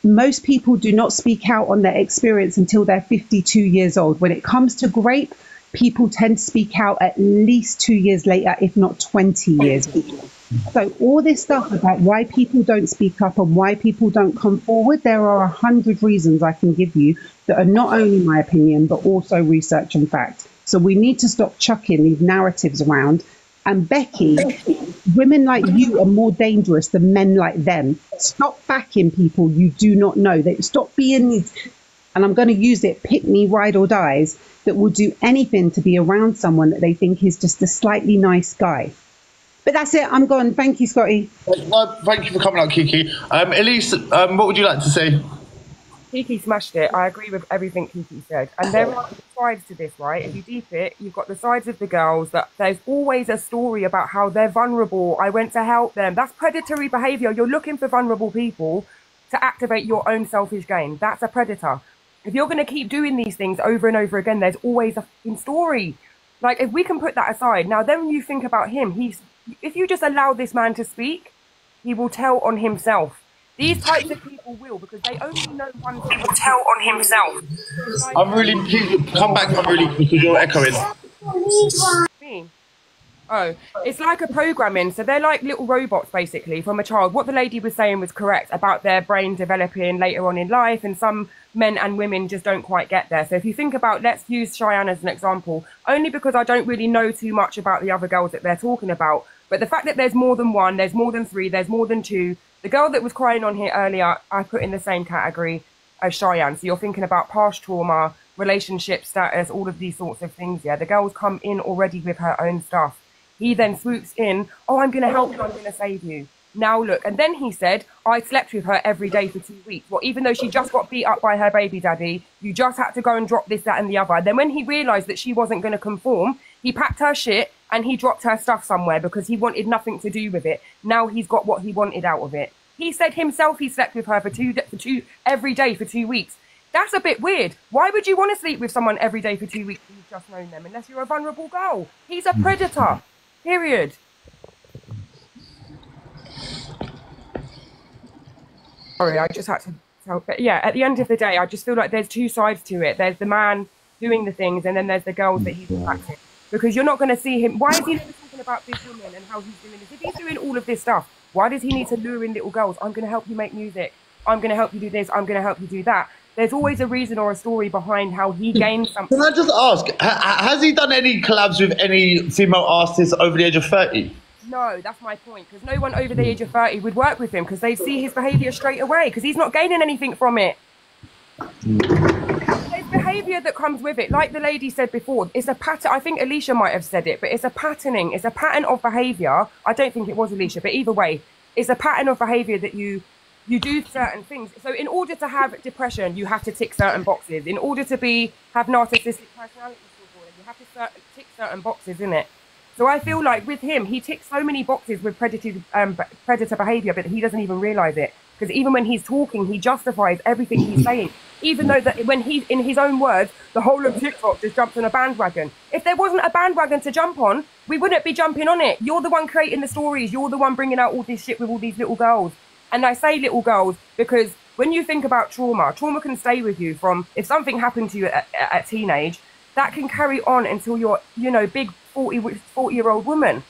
most people do not speak out on their experience until they're 52 years old. When it comes to rape, people tend to speak out at least 2 years later, if not 20 years. So all this stuff about why people don't speak up and why people don't come forward, there are 100 reasons I can give you that are not only my opinion, but also research and fact. So we need to stop chucking these narratives around. And Becky, women like you are more dangerous than men like them. Stop backing people you do not know. Stop being these, and I'm going to use it, pick me, ride or dies, that will do anything to be around someone that they think is just a slightly nice guy. But that's it. I'm gone. Thank you, Scotty. Thank you for coming out, Kiki. Elise, what would you like to say? Kiki smashed it. I agree with everything Kiki said. And there are sides to this, right? If you deep it, you've got the sides of the girls that there's always a story about how they're vulnerable. I went to help them. That's predatory behavior. You're looking for vulnerable people to activate your own selfish gain. That's a predator. If you're going to keep doing these things over and over again, there's always a fucking story. Like, if we can put that aside, now then when you think about him, if you just allow this man to speak, he will tell on himself. These types of people will, because they only know one thing. He will tell on himself. Please come back, because you're echoing. Me? Oh, it's like a programming. So they're like little robots, basically, from a child. What the lady was saying was correct about their brain developing later on in life, and some men and women just don't quite get there. So if you think about, let's use Cheyenne as an example, only because I don't really know too much about the other girls that they're talking about. But the fact that there's more than one, there's more than 3, there's more than 2. The girl that was crying on here earlier, I put in the same category as Cheyenne. So you're thinking about past trauma, relationship status, all of these sorts of things. Yeah, the girl's come in already with her own stuff. He then swoops in, oh, I'm going to help you, I'm going to save you. Now look, and then he said, I slept with her every day for 2 weeks. Well, even though she just got beat up by her baby daddy, you just had to go and drop this, that and the other. And then when he realised that she wasn't going to conform, he packed her shit, and he dropped her stuff somewhere because he wanted nothing to do with it. Now he's got what he wanted out of it. He said himself he slept with her for every day for 2 weeks. That's a bit weird. Why would you want to sleep with someone every day for 2 weeks if you've just known them, unless you're a vulnerable girl? He's a predator. Period. Sorry, I just had to tell. But yeah, at the end of the day, I just feel like there's two sides to it. There's the man doing the things, and then there's the girls that he's attracting. Because you're not going to see him. Why is he never talking about this woman and how he's doing this? If he's doing all of this stuff, why does he need to lure in little girls? I'm going to help you make music. I'm going to help you do this. I'm going to help you do that. There's always a reason or a story behind how he gained something. Can I just ask, has he done any collabs with any female artists over the age of 30? No, that's my point. Because no one over the age of 30 would work with him because they see his behaviour straight away because he's not gaining anything from it. There's behaviour that comes with it. Like the lady said before, it's a pattern. I think Alicia might have said it, but it's a patterning. It's a pattern of behaviour. I don't think it was Alicia, but either way, it's a pattern of behaviour that you do certain things. So in order to have depression, you have to tick certain boxes. In order to have narcissistic personality disorder, you have to tick certain boxes, in it. So I feel like with him, he ticks so many boxes with predator behaviour, but he doesn't even realise it. Because even when he's talking, he justifies everything he's saying. Even though that when he's, in his own words, the whole of TikTok just jumped on a bandwagon. If there wasn't a bandwagon to jump on, we wouldn't be jumping on it. You're the one creating the stories. You're the one bringing out all this shit with all these little girls. And I say little girls because when you think about trauma can stay with you from, if something happened to you at teenage, that can carry on until you're, big 40-year-old woman.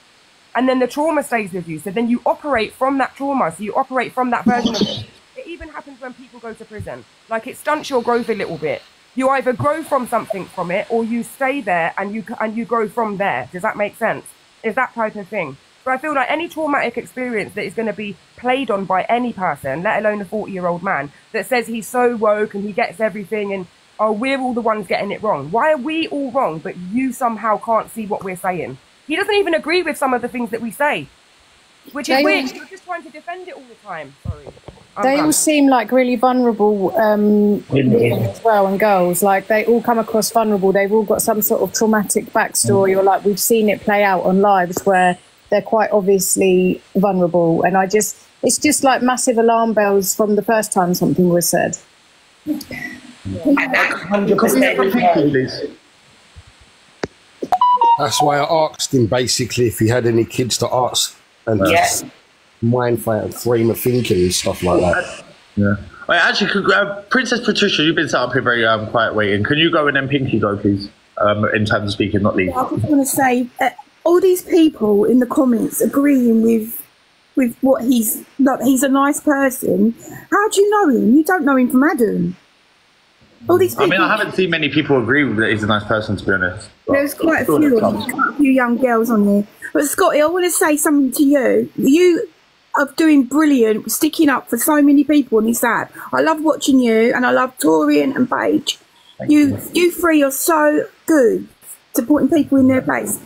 And then the trauma stays with you. So then you operate from that trauma. So you operate from that version of it. It even happens when people go to prison. Like, it stunts your growth a little bit. You either grow from something from it or you stay there and you grow from there. Does that make sense? It's that type of thing. So I feel like any traumatic experience that is going to be played on by any person, let alone a 40-year-old man, that says he's so woke and he gets everything and, oh, we're all the ones getting it wrong. Why are we all wrong, but you somehow can't see what we're saying? He doesn't even agree with some of the things that we say, which is weird. You're just trying to defend it all the time. Sorry. They all seem like really vulnerable women as well, and girls. Like, they all come across vulnerable. They've all got some sort of traumatic backstory, or like we've seen it play out on lives where they're quite obviously vulnerable. And it's just like massive alarm bells from the first time something was said. 100%. That's why I asked him basically if he had any kids to ask and just mind frame of thinking and stuff like that. Yeah. Wait, actually, Princess Patricia, you've been sat up here very quiet waiting. Can you go and then Pinky go, please? In terms of speaking, not leave. I just want to say, all these people in the comments agreeing with what he's not. He's a nice person. How do you know him? You don't know him from Adam. All these people, I haven't seen many people agree that he's a nice person, to be honest. There's quite a few young girls on here. But Scotty, I want to say something to you. You are doing brilliant, sticking up for so many people on this app. I love watching you, and I love Torian and Paige. You three are so good to putting people in their place.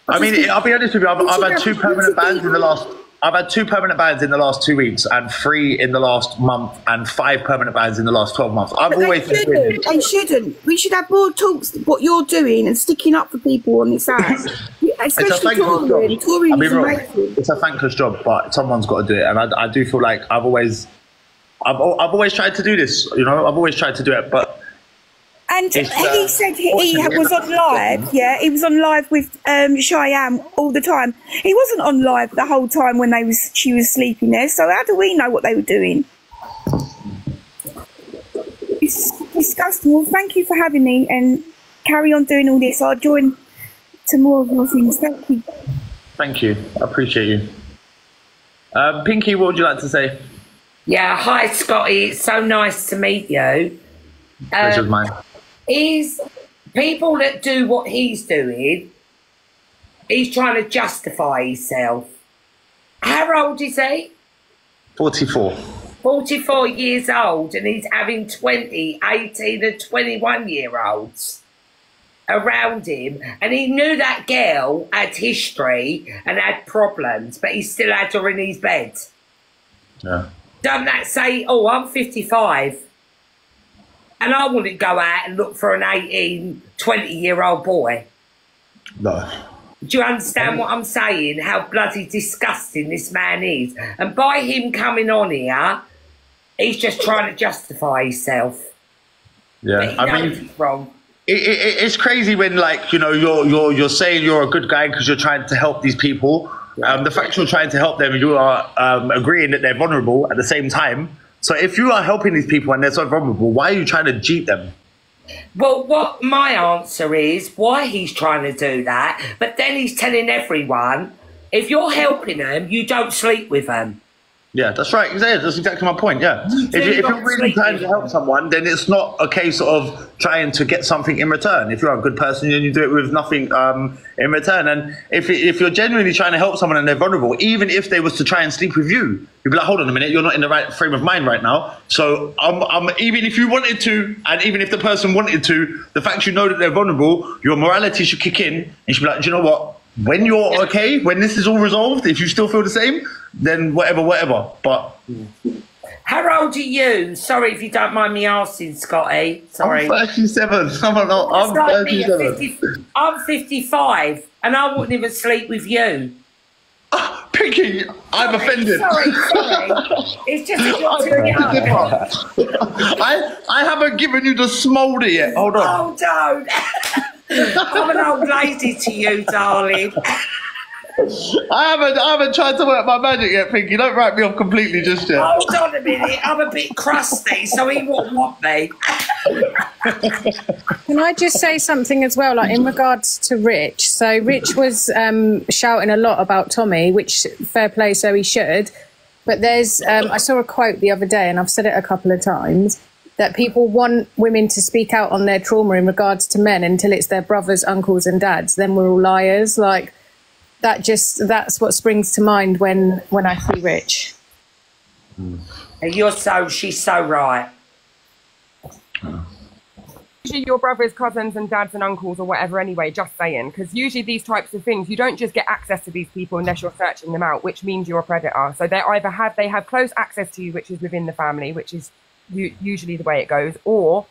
I'll be honest with you. I've had two permanent bans in the last. I've had 2 permanent bans in the last 2 weeks, and 3 in the last month, and 5 permanent bans in the last 12 months. They shouldn't. We should have more talks. What you're doing and sticking up for people on this app, especially Torian is amazing. It's a thankless job, but someone's got to do it, and I do feel like I've always tried to do this. I've always tried to do it, but. And he said he was on live, he was on live with Cheyenne all the time. He wasn't on live the whole time when she was sleeping there, so how do we know what they were doing? It's disgusting. Well, thank you for having me, and carry on doing all this. I'll join to more of your things. Thank you. Thank you. I appreciate you. Pinky, what would you like to say? Yeah, hi Scotty, it's so nice to meet you. Pleasure's mine. He's people that do what he's doing, he's trying to justify himself. How old is he? 44. 44 years old, and he's having 20, 18 and 21-year-olds around him, and he knew that girl had history and had problems, but he still had her in his bed. Yeah. Don't that say, oh, I'm 55 and I wouldn't go out and look for an 18, 20-year-old boy? No. Do you understand what I'm saying? How bloody disgusting this man is. And by him coming on here, he's just trying to justify himself. Yeah, I mean, he's wrong. It's crazy when, like, you know, you're saying you're a good guy because you're trying to help these people. The fact you're trying to help them, you are agreeing that they're vulnerable at the same time. So if you are helping these people and they're so vulnerable, why are you trying to cheat them? Well, what my answer is, why he's trying to do that, but then he's telling everyone, if you're helping them, you don't sleep with them. Yeah, that's right. That's exactly my point. Yeah, if you're really trying to help someone, then it's not a case of trying to get something in return. If you're a good person, then you do it with nothing in return. And if you're genuinely trying to help someone and they're vulnerable, even if they was to try and sleep with you, you'd be like, hold on a minute, you're not in the right frame of mind right now. So even if you wanted to, and even if the person wanted to, the fact you know that they're vulnerable, your morality should kick in, and you should be like, do you know what? When you're okay, when this is all resolved, if you still feel the same, then whatever. But how old are you? Sorry if you don't mind me asking, Scotty. Sorry. I'm 37. I'm 37. I'm 55, and I wouldn't even sleep with you. Pinky, I'm offended. Sorry. It's just a lot to I haven't given you the smolder yet. Hold on. Oh, don't. I'm an old lady to you, darling. I haven't tried to work my magic yet, Pinky. Don't write me off completely just yet. Hold on a minute. I'm a bit crusty, so he won't want me. Can I just say something as well, like in regards to Rich? So Rich was shouting a lot about Tommy, which fair play, so he should. But there's, I saw a quote the other day, and I've said it a couple of times, that people want women to speak out on their trauma in regards to men until it's their brothers, uncles and dads. Then we're all liars. Like, that's what springs to mind when I see Rich. She's so right. Usually your brothers, cousins and dads and uncles or whatever anyway, just saying, because usually these types of things, you don't just get access to these people unless you're searching them out, which means you're a predator. So they either have close access to you, which is within the family, which is usually the way it goes, or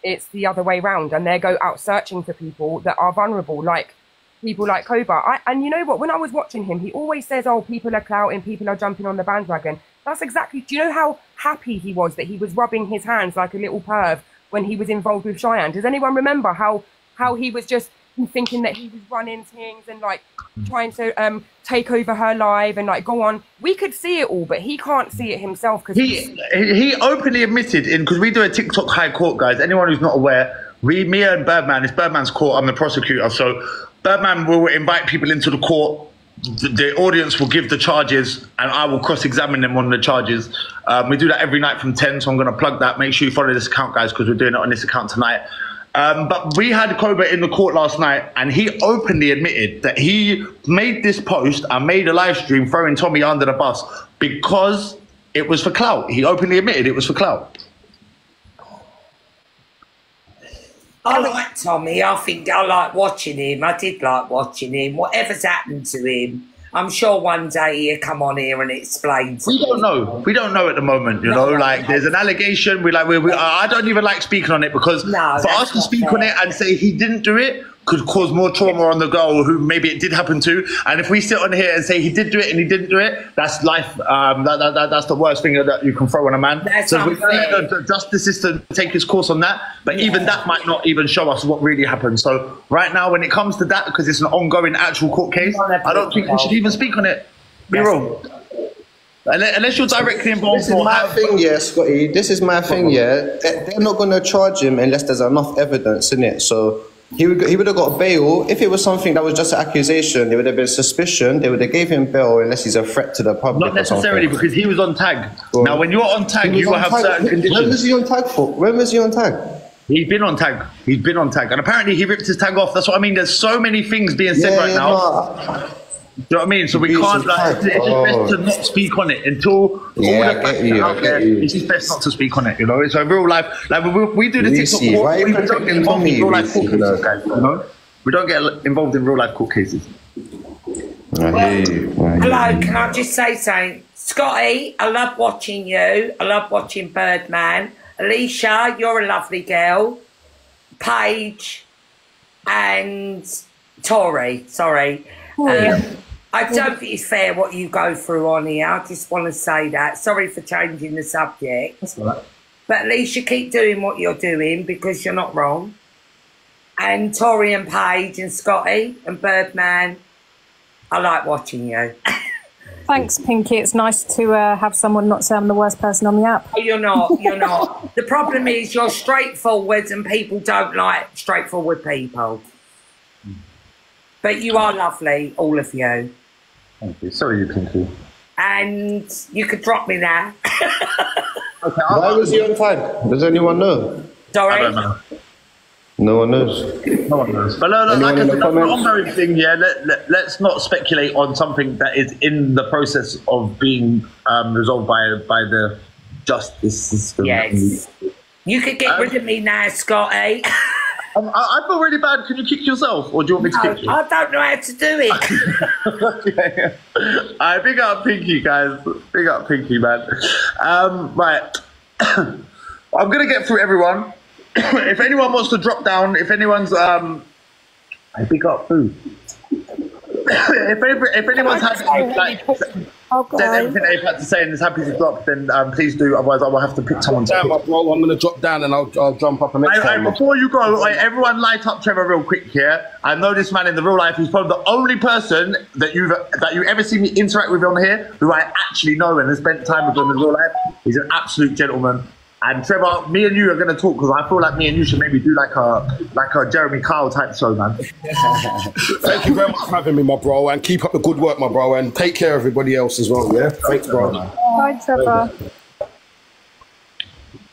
it's the other way round, and they go out searching for people that are vulnerable, like people like Koba. And you know what, when I was watching him, he always says, oh, people are clouting, people are jumping on the bandwagon. That's exactly, do you know how happy he was that he was rubbing his hands like a little perv when he was involved with Cheyenne? Does anyone remember how he was just thinking that he was running things and like trying to take over her life and like go on? We could see it all, but he can't see it himself because he openly admitted in, because we do a TikTok high court, guys. Anyone who's not aware, me and Birdman, it's Birdman's court, I'm the prosecutor, so Birdman will invite people into the court. The audience will give the charges and I will cross-examine them on the charges. We do that every night from 10, so I'm going to plug that. Make sure you follow this account, guys, because we're doing it on this account tonight. But we had Koba in the court last night, and he openly admitted that he made this post and made a live stream throwing Tommy under the bus because it was for clout. He openly admitted it was for clout. I like Tommy. I think I like watching him. I did like watching him. Whatever's happened to him, I'm sure one day he'll come on here and explain. We don't know. We don't know at the moment. You know, like there's an allegation. I don't even like speaking on it because for us to speak on it and say he didn't do it could cause more trauma on the girl who maybe it did happen to. And if we sit on here and say he did do it and he didn't do it, that's life. That's the worst thing that you can throw on a man. So we let the justice system take its course on that. But even that might not even show us what really happened. So right now, when it comes to that, because it's an ongoing actual court case, I don't think we should even speak on it. Be wrong. Unless you're directly involved. This is my thing, yeah, Scotty. This is my thing, yeah. They're not going to charge him unless there's enough evidence in it. So he would have got bail. If it was something that was just an accusation, there would have been suspicion. They would have gave him bail unless he's a threat to the public. Not necessarily, because he was on tag. Now, when you're on tag, you will have certain conditions. When was he on tag for? When was he on tag? He's been on tag. He's been on tag. And apparently he ripped his tag off. That's what I mean. There's so many things being said right now. Do you know what I mean? So we can't, like, it's just best to not speak on it until all the facts are out there. It's just best not to speak on it, you know? It's a real life, like we do the TikTok court, we don't get involved in real life court cases, guys, you know? We don't get involved in real life court cases. Hello, can I just say something? Scotty, I love watching you. I love watching Birdman. Alicia, you're a lovely girl. Paige and Tori, sorry. I don't think it's fair what you go through on here. I just want to say that. Sorry for changing the subject. That's all right. But at least you keep doing what you're doing because you're not wrong. And Tori and Paige and Scotty and Birdman, I like watching you. Thanks, Pinky. It's nice to have someone not say I'm the worst person on the app. Oh, you're not. You're not. The problem is you're straightforward and people don't like straightforward people. But you are lovely, all of you. Thank you. Sorry, you Pinky. And you could drop me now. Okay, why was he on time? Does anyone know? Sorry? I don't know. No one knows. No one knows. But no, like I said, that's an ongoing thing, yeah. Let's not speculate on something that is in the process of being resolved by the justice system. Yes. You could get rid of me now, Scotty. I feel really bad. Can you kick yourself, or do you want me to kick you? I don't know how to do it. Okay. Alright, big up Pinky, guys. Big up Pinky, man. Right. I'm gonna get through everyone. If anyone wants to drop down, if anyone's big up who? if anyone's happy said everything they've had to say and is happy to drop, then please do. Otherwise, I will have to pick someone. Damn, bro, I'm gonna drop down and I'll jump up and next time. Before you go, everyone light up Trevor real quick here. I know this man in the real life. He's probably the only person that you ever see me interact with on here who I actually know and has spent time with him in real life. He's an absolute gentleman. And Trevor, me and you are going to talk because I feel like me and you should maybe do like a Jeremy Kyle type show, man. Thank you very much for having me, my bro, and keep up the good work, my bro, and take care of everybody else as well, yeah? Thanks, bro. Bye, Trevor.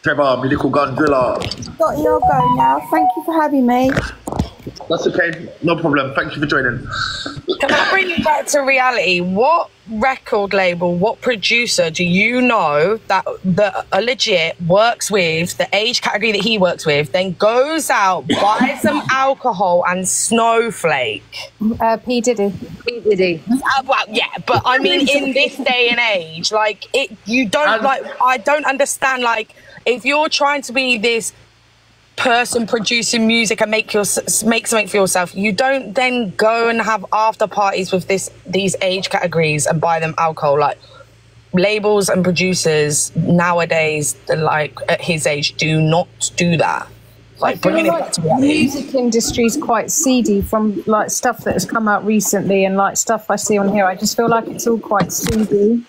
Trevor, medical gun driller. Got your go now. Thank you for having me. That's okay, no problem. Thank you for joining. Can I bring you back to reality? What record label, what producer do you know that a legit works with the age category that he works with, then goes out, buys some alcohol and snowflake? P. Diddy. P. Diddy. Well, yeah, but I mean, in this day and age, like, you don't, like, I don't understand, like, if you're trying to be this person producing music and make something for yourself, you don't then go and have after parties with these age categories and buy them alcohol. Like, labels and producers nowadays, like at his age, do not do that. Like, bringing it back to the music industry is quite seedy from like stuff that has come out recently and like stuff I see on here. I just feel like it's all quite seedy.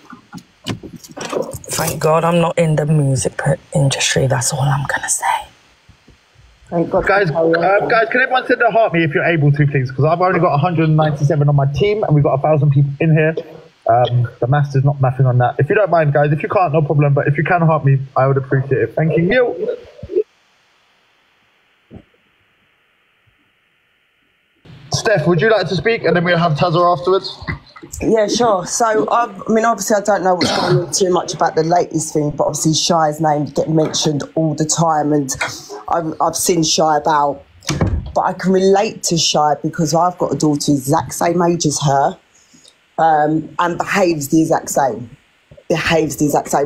Thank God I'm not in the music industry. That's all I'm gonna say. Guys, can everyone send a heart me if you're able to, please? Because I've only got 197 on my team and we've got 1,000 people in here. The maths is not mathing on that. If you don't mind, guys, if you can't, no problem. But if you can heart me, I would appreciate it. Thank you. Neil. Steph, would you like to speak? And then we'll have Tazza afterwards. Yeah, sure. So, I mean, obviously, I don't know what's going on too much about the latest thing, but obviously, Shy's name get mentioned all the time, and I've seen Shy about, but I can relate to Shy because I've got a daughter who's the exact same age as her, and behaves the exact same.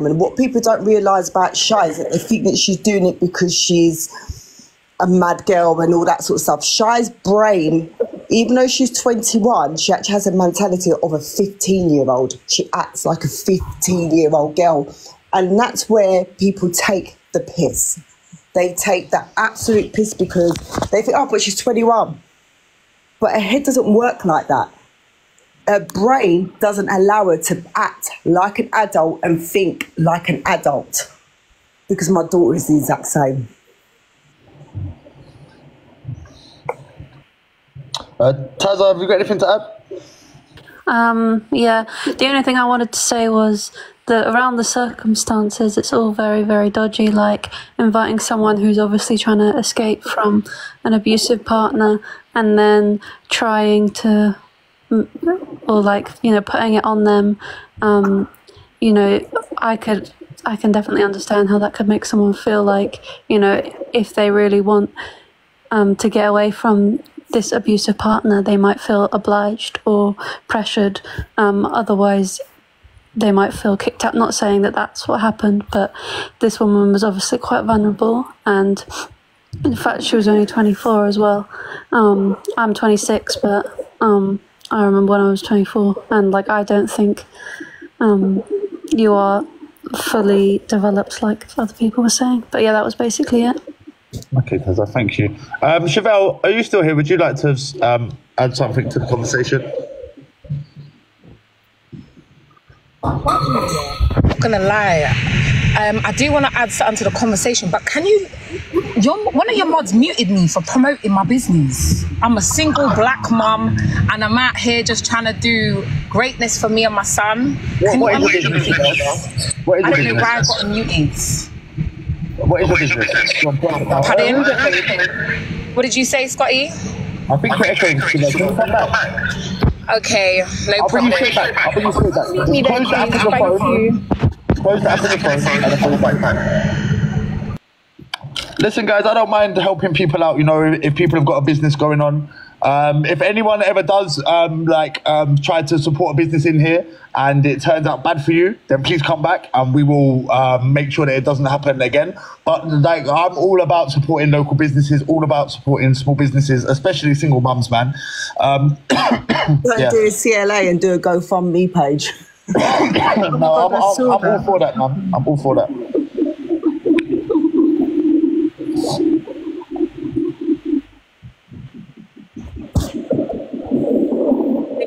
And what people don't realise about Shy is that they think that she's doing it because she's a mad girl and all that sort of stuff. Shy's brain, even though she's 21, she actually has a mentality of a 15-year-old. She acts like a 15-year-old girl. And that's where people take the piss. They take the absolute piss because they think, oh, but she's 21. But her head doesn't work like that. Her brain doesn't allow her to act like an adult and think like an adult. Because my daughter is the exact same. Tazza, have you got anything to add? Yeah, the only thing I wanted to say was that around the circumstances, it's all very, very dodgy, like inviting someone who's obviously trying to escape from an abusive partner and then trying to, or like, you know, putting it on them. You know, I can definitely understand how that could make someone feel like, you know, if they really want to get away from this abusive partner, they might feel obliged or pressured. Otherwise, they might feel kicked out. Not saying that that's what happened, but this woman was obviously quite vulnerable, and In fact, she was only 24 as well. I'm 26, but I remember when I was 24, and like I don't think you are fully developed like other people were saying. But yeah, that was basically it. Okay, Tessa, thank you. Chevelle, are you still here? Would you like to add something to the conversation? Not gonna lie, I do want to add something to the conversation, but can you? One of your mods muted me for promoting my business. I'm a single black mum, and I'm out here just trying to do greatness for me and my son. What is your business? I don't know why I got muted. What is your business? Pardon? What did you say, Scotty? I think we're echoing. Can you come back? Okay, no problem. I'll bring you straight back. Close the app on your phone. Close the app on your phone and then bring it back. Listen, guys, I don't mind helping people out, you know, if people have got a business going on. If anyone ever does try to support a business in here and it turns out bad for you, then please come back and we will make sure that it doesn't happen again. But like, I'm all about supporting local businesses, all about supporting small businesses, especially single mums, man. Don't do a CLA and do a GoFundMe page. No, I'm all for that, man. I'm all for that.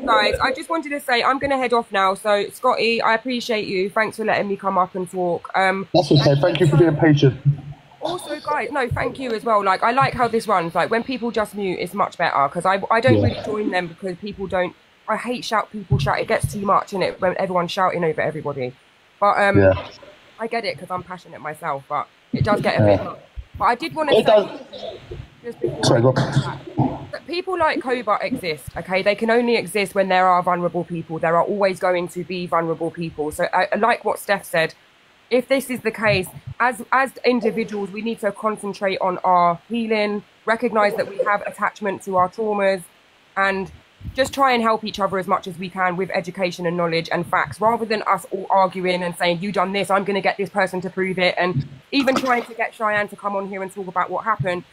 Guys, I just wanted to say I'm going to head off now. So, Scotty, I appreciate you. Thanks for letting me come up and talk. That's okay. Thank you for being patient. Also, guys, no, thank you as well. Like, I like how this runs. Like, when people just mute, it's much better because I don't really join them because people don't. I hate people shout. It gets too much in it when everyone's shouting over everybody. But I get it because I'm passionate myself. But it does get a bit much. But I did want to say. Sorry, go on. People like Cobalt exist, okay? They can only exist when there are vulnerable people. There are always going to be vulnerable people. So I like what Steph said. If this is the case, as individuals, we need to concentrate on our healing, recognise that we have attachment to our traumas, and just try and help each other as much as we can with education and knowledge and facts, rather than us all arguing and saying, you done this, I'm going to get this person to prove it. And even trying to get Cheyenne to come on here and talk about what happened,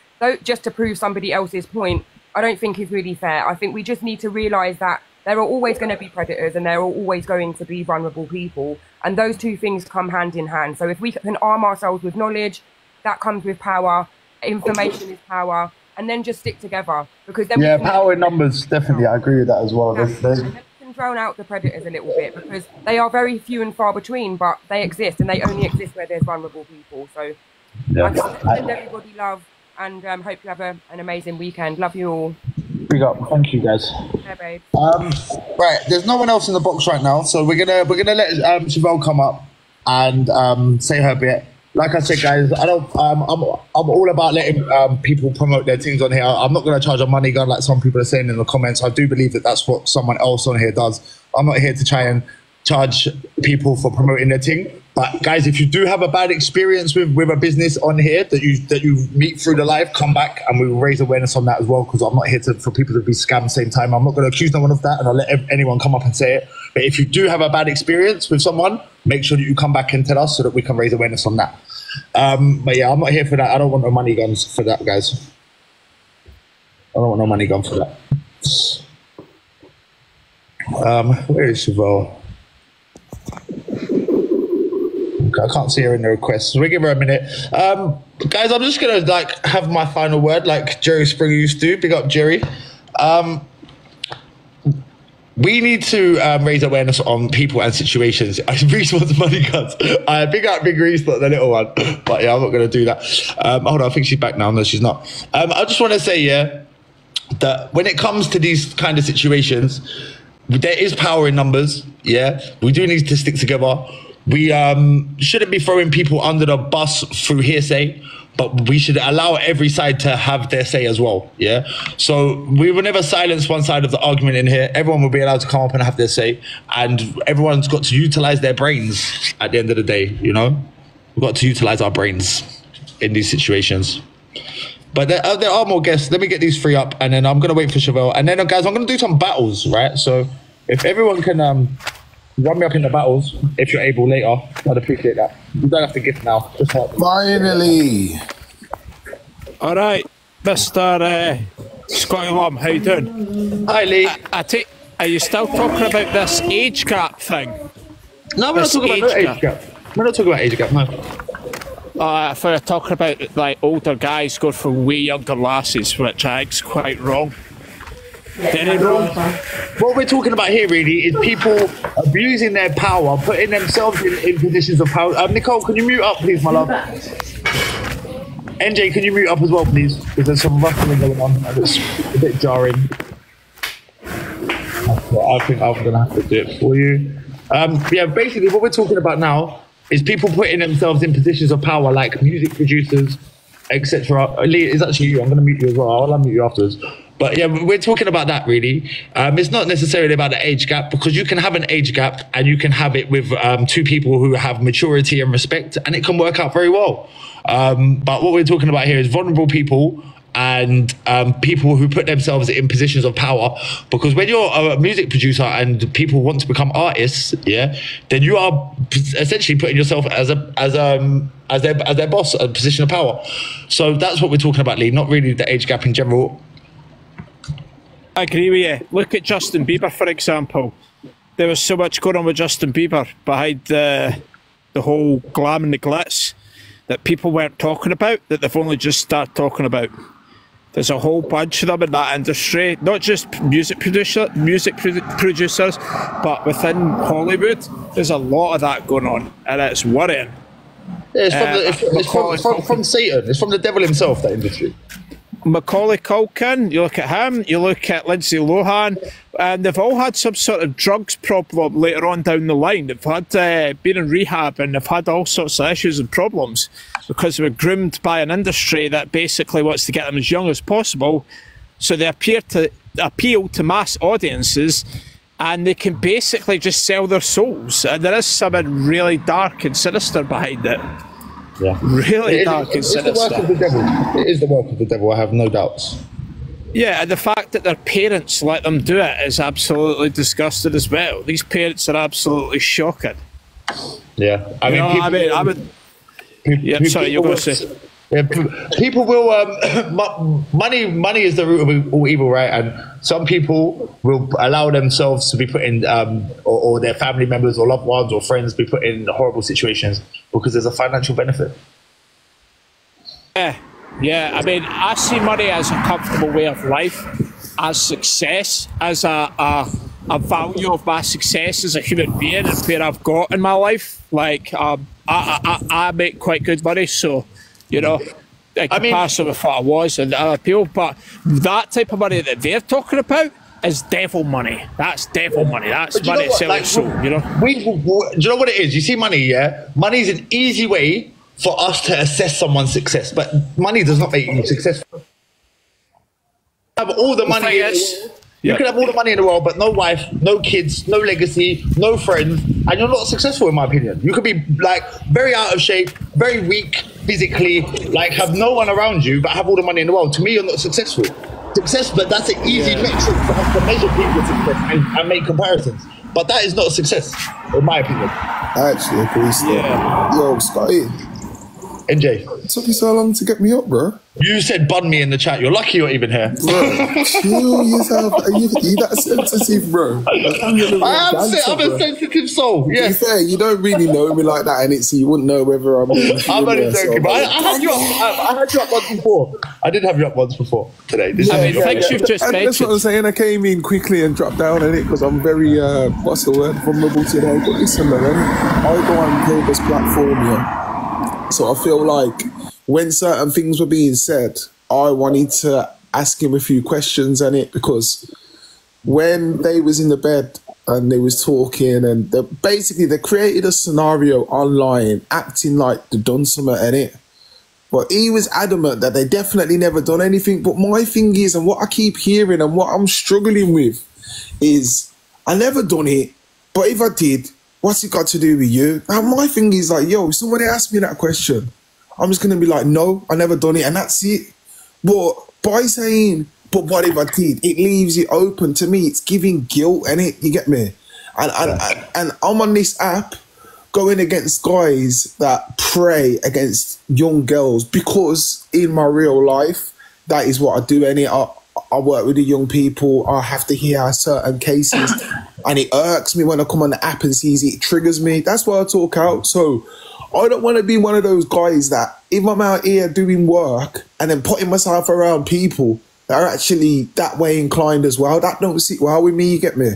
just to prove somebody else's point, I don't think is really fair. I think we just need to realise that there are always going to be predators and there are always going to be vulnerable people. And those two things come hand in hand. So if we can arm ourselves with knowledge, that comes with power. Information is power. And then just stick together. Because then we can power in numbers, definitely. I agree with that as well. We can drown out the predators a little bit because they are very few and far between, but they exist and they only exist where there's vulnerable people. So I send everybody love. And hope you have an amazing weekend. Love you all. Big up. Thank you, guys. Yeah, babe. Right, there's no one else in the box right now, so we're gonna let Chevelle come up and say her bit. Like I said, guys, I'm all about letting people promote their things on here. I'm not gonna charge a money gun like some people are saying in the comments. I do believe that that's what someone else on here does. I'm not here to try and charge people for promoting their thing. But guys, if you do have a bad experience with a business on here that you meet through the live, come back and we will raise awareness on that as well, because I'm not here for people to be scammed at the same time. I'm not going to accuse no one of that, and I'll let anyone come up and say it. But if you do have a bad experience with someone, make sure that you come back and tell us so that we can raise awareness on that. But yeah, I'm not here for that. I don't want no money guns for that, guys. I don't want no money gun for that. Where is Chevelle? I can't see her in the requests, so we'll give her a minute. Guys, I'm just gonna have my final word like Jerry Springer used to. Big up Jerry. We need to raise awareness on people and situations. Reese wants money guns. Big up Big Reese, not the little one. But yeah, I'm not gonna do that. Hold on, I think she's back now. No, she's not. I just want to say, that when it comes to these kind of situations, there is power in numbers. Yeah, we do need to stick together. We shouldn't be throwing people under the bus through hearsay, but we should allow every side to have their say as well, yeah? So we will never silence one side of the argument in here. Everyone will be allowed to come up and have their say, and everyone's got to utilize their brains at the end of the day, you know? We've got to utilize our brains in these situations. But there are more guests. Let me get these three up, and then I'm going to wait for Chevelle. And then, guys, I'm going to do some battles, right? So if everyone can... run me up in the battles if you're able later. I'd appreciate that. You don't have to gift now. Just help. Finally. All right, Mr. Scotty Lum, how you doing? Hi, Lee. Are you still talking about this age gap thing? No, we're not talking about age gap. We're not talking about age gap, no. If we're talking about like older guys going for way younger lasses, which I think's quite wrong. Very wrong. What we're talking about here really is people abusing their power, putting themselves in positions of power. Nicole, can you mute up, please, my love? NJ, can you mute up as well, please? Because there's some rustling going on and it's a bit jarring. I think I'm going to have to do it for you. Yeah, basically what we're talking about now is people putting themselves in positions of power, like music producers, etc. Lee, it's actually you. I'm going to mute you as well. I'll unmute you afterwards. But yeah, we're talking about that really. It's not necessarily about the age gap, because you can have an age gap and you can have it with two people who have maturity and respect, and it can work out very well. But what we're talking about here is vulnerable people and people who put themselves in positions of power, because when you're a music producer and people want to become artists, yeah, then you are essentially putting yourself as their boss, a position of power. So that's what we're talking about, Lee, not really the age gap in general. I agree with you. Look at Justin Bieber, for example. There was so much going on with Justin Bieber behind the whole glam and the glitz that people weren't talking about, that they've only just started talking about. There's a whole bunch of them in that industry, not just music producers, but within Hollywood. There's a lot of that going on, and it's worrying. Yeah, it's from Satan. It's from the devil himself, that industry. Macaulay Culkin, you look at him, you look at Lindsay Lohan, and they've all had some sort of drugs problem later on down the line. They've had been in rehab, and they've had all sorts of issues and problems because they were groomed by an industry that basically wants to get them as young as possible. So they appeal to mass audiences, and they can basically just sell their souls. And there is something really dark and sinister behind it. Yeah. Really dark and sinister. It's the work of the devil. It is the work of the devil, I have no doubts. Yeah, and the fact that their parents let them do it is absolutely disgusting as well. These parents are absolutely shocking. Yeah, sorry, you're going to say. Yeah, people will. Money is the root of all evil, right? And some people will allow themselves to be put in, or their family members or loved ones or friends be put in horrible situations because there's a financial benefit. Yeah. I mean, I see money as a comfortable way of life, as success, as a value of my success as a human being and where I've got in my life. Like, I make quite good money, so. You know, in comparison with what I was and other people, but that type of money that they're talking about is devil money. That's devil money. That's money selling soul, you know? Do you know what it is? You see money, yeah? Money is an easy way for us to assess someone's success, but money does not make you successful. Have all the money in the world. You can have all the money in the world, but no wife, no kids, no legacy, no friends, and you're not successful, in my opinion. You could be like very out of shape, very weak physically, like have no one around you, but have all the money in the world. To me, you're not successful. But that's an easy metric for us to measure people's success and make comparisons. But that is not a success, in my opinion. I actually agree. Yeah. Yo, Scotty. NJ. It took you so long to get me up, bro. You said bun me in the chat. You're lucky you're even here. Bro, chill yourself. Are you that sensitive, bro? I'm a sensitive soul. Yeah. To be fair, you don't really know me like that, and so you wouldn't know whether I'm only joking, but I had you up once before. I did have you up once before today. Thanks you've just mentioned. That's what I'm saying. I came in quickly and dropped down on it because I'm very, what's the word, vulnerable today. But listen, man, I go on Cable's platform, yeah. So I feel like when certain things were being said, I wanted to ask him a few questions on it, because when they was in the bed and they was talking and they created a scenario online acting like they done something in it. But he was adamant that they definitely never done anything. But my thing is, and what I keep hearing and what I'm struggling with is, I never done it, but if I did, what's it got to do with you? Now, my thing is like, yo, if somebody asked me that question, I'm just going to be like, no, I never done it, and that's it. But by saying, but what if I did, it leaves it open. To me, it's giving guilt, innit? You get me? And I'm on this app, going against guys that prey against young girls, because in my real life, that is what I do. I work with the young people. I have to hear certain cases, and it irks me when I come on the app and sees it. It triggers me. That's why I talk out. So I don't want to be one of those guys that, if I'm out here doing work and then putting myself around people that are actually that way inclined as well, that don't sit well with me, you get me?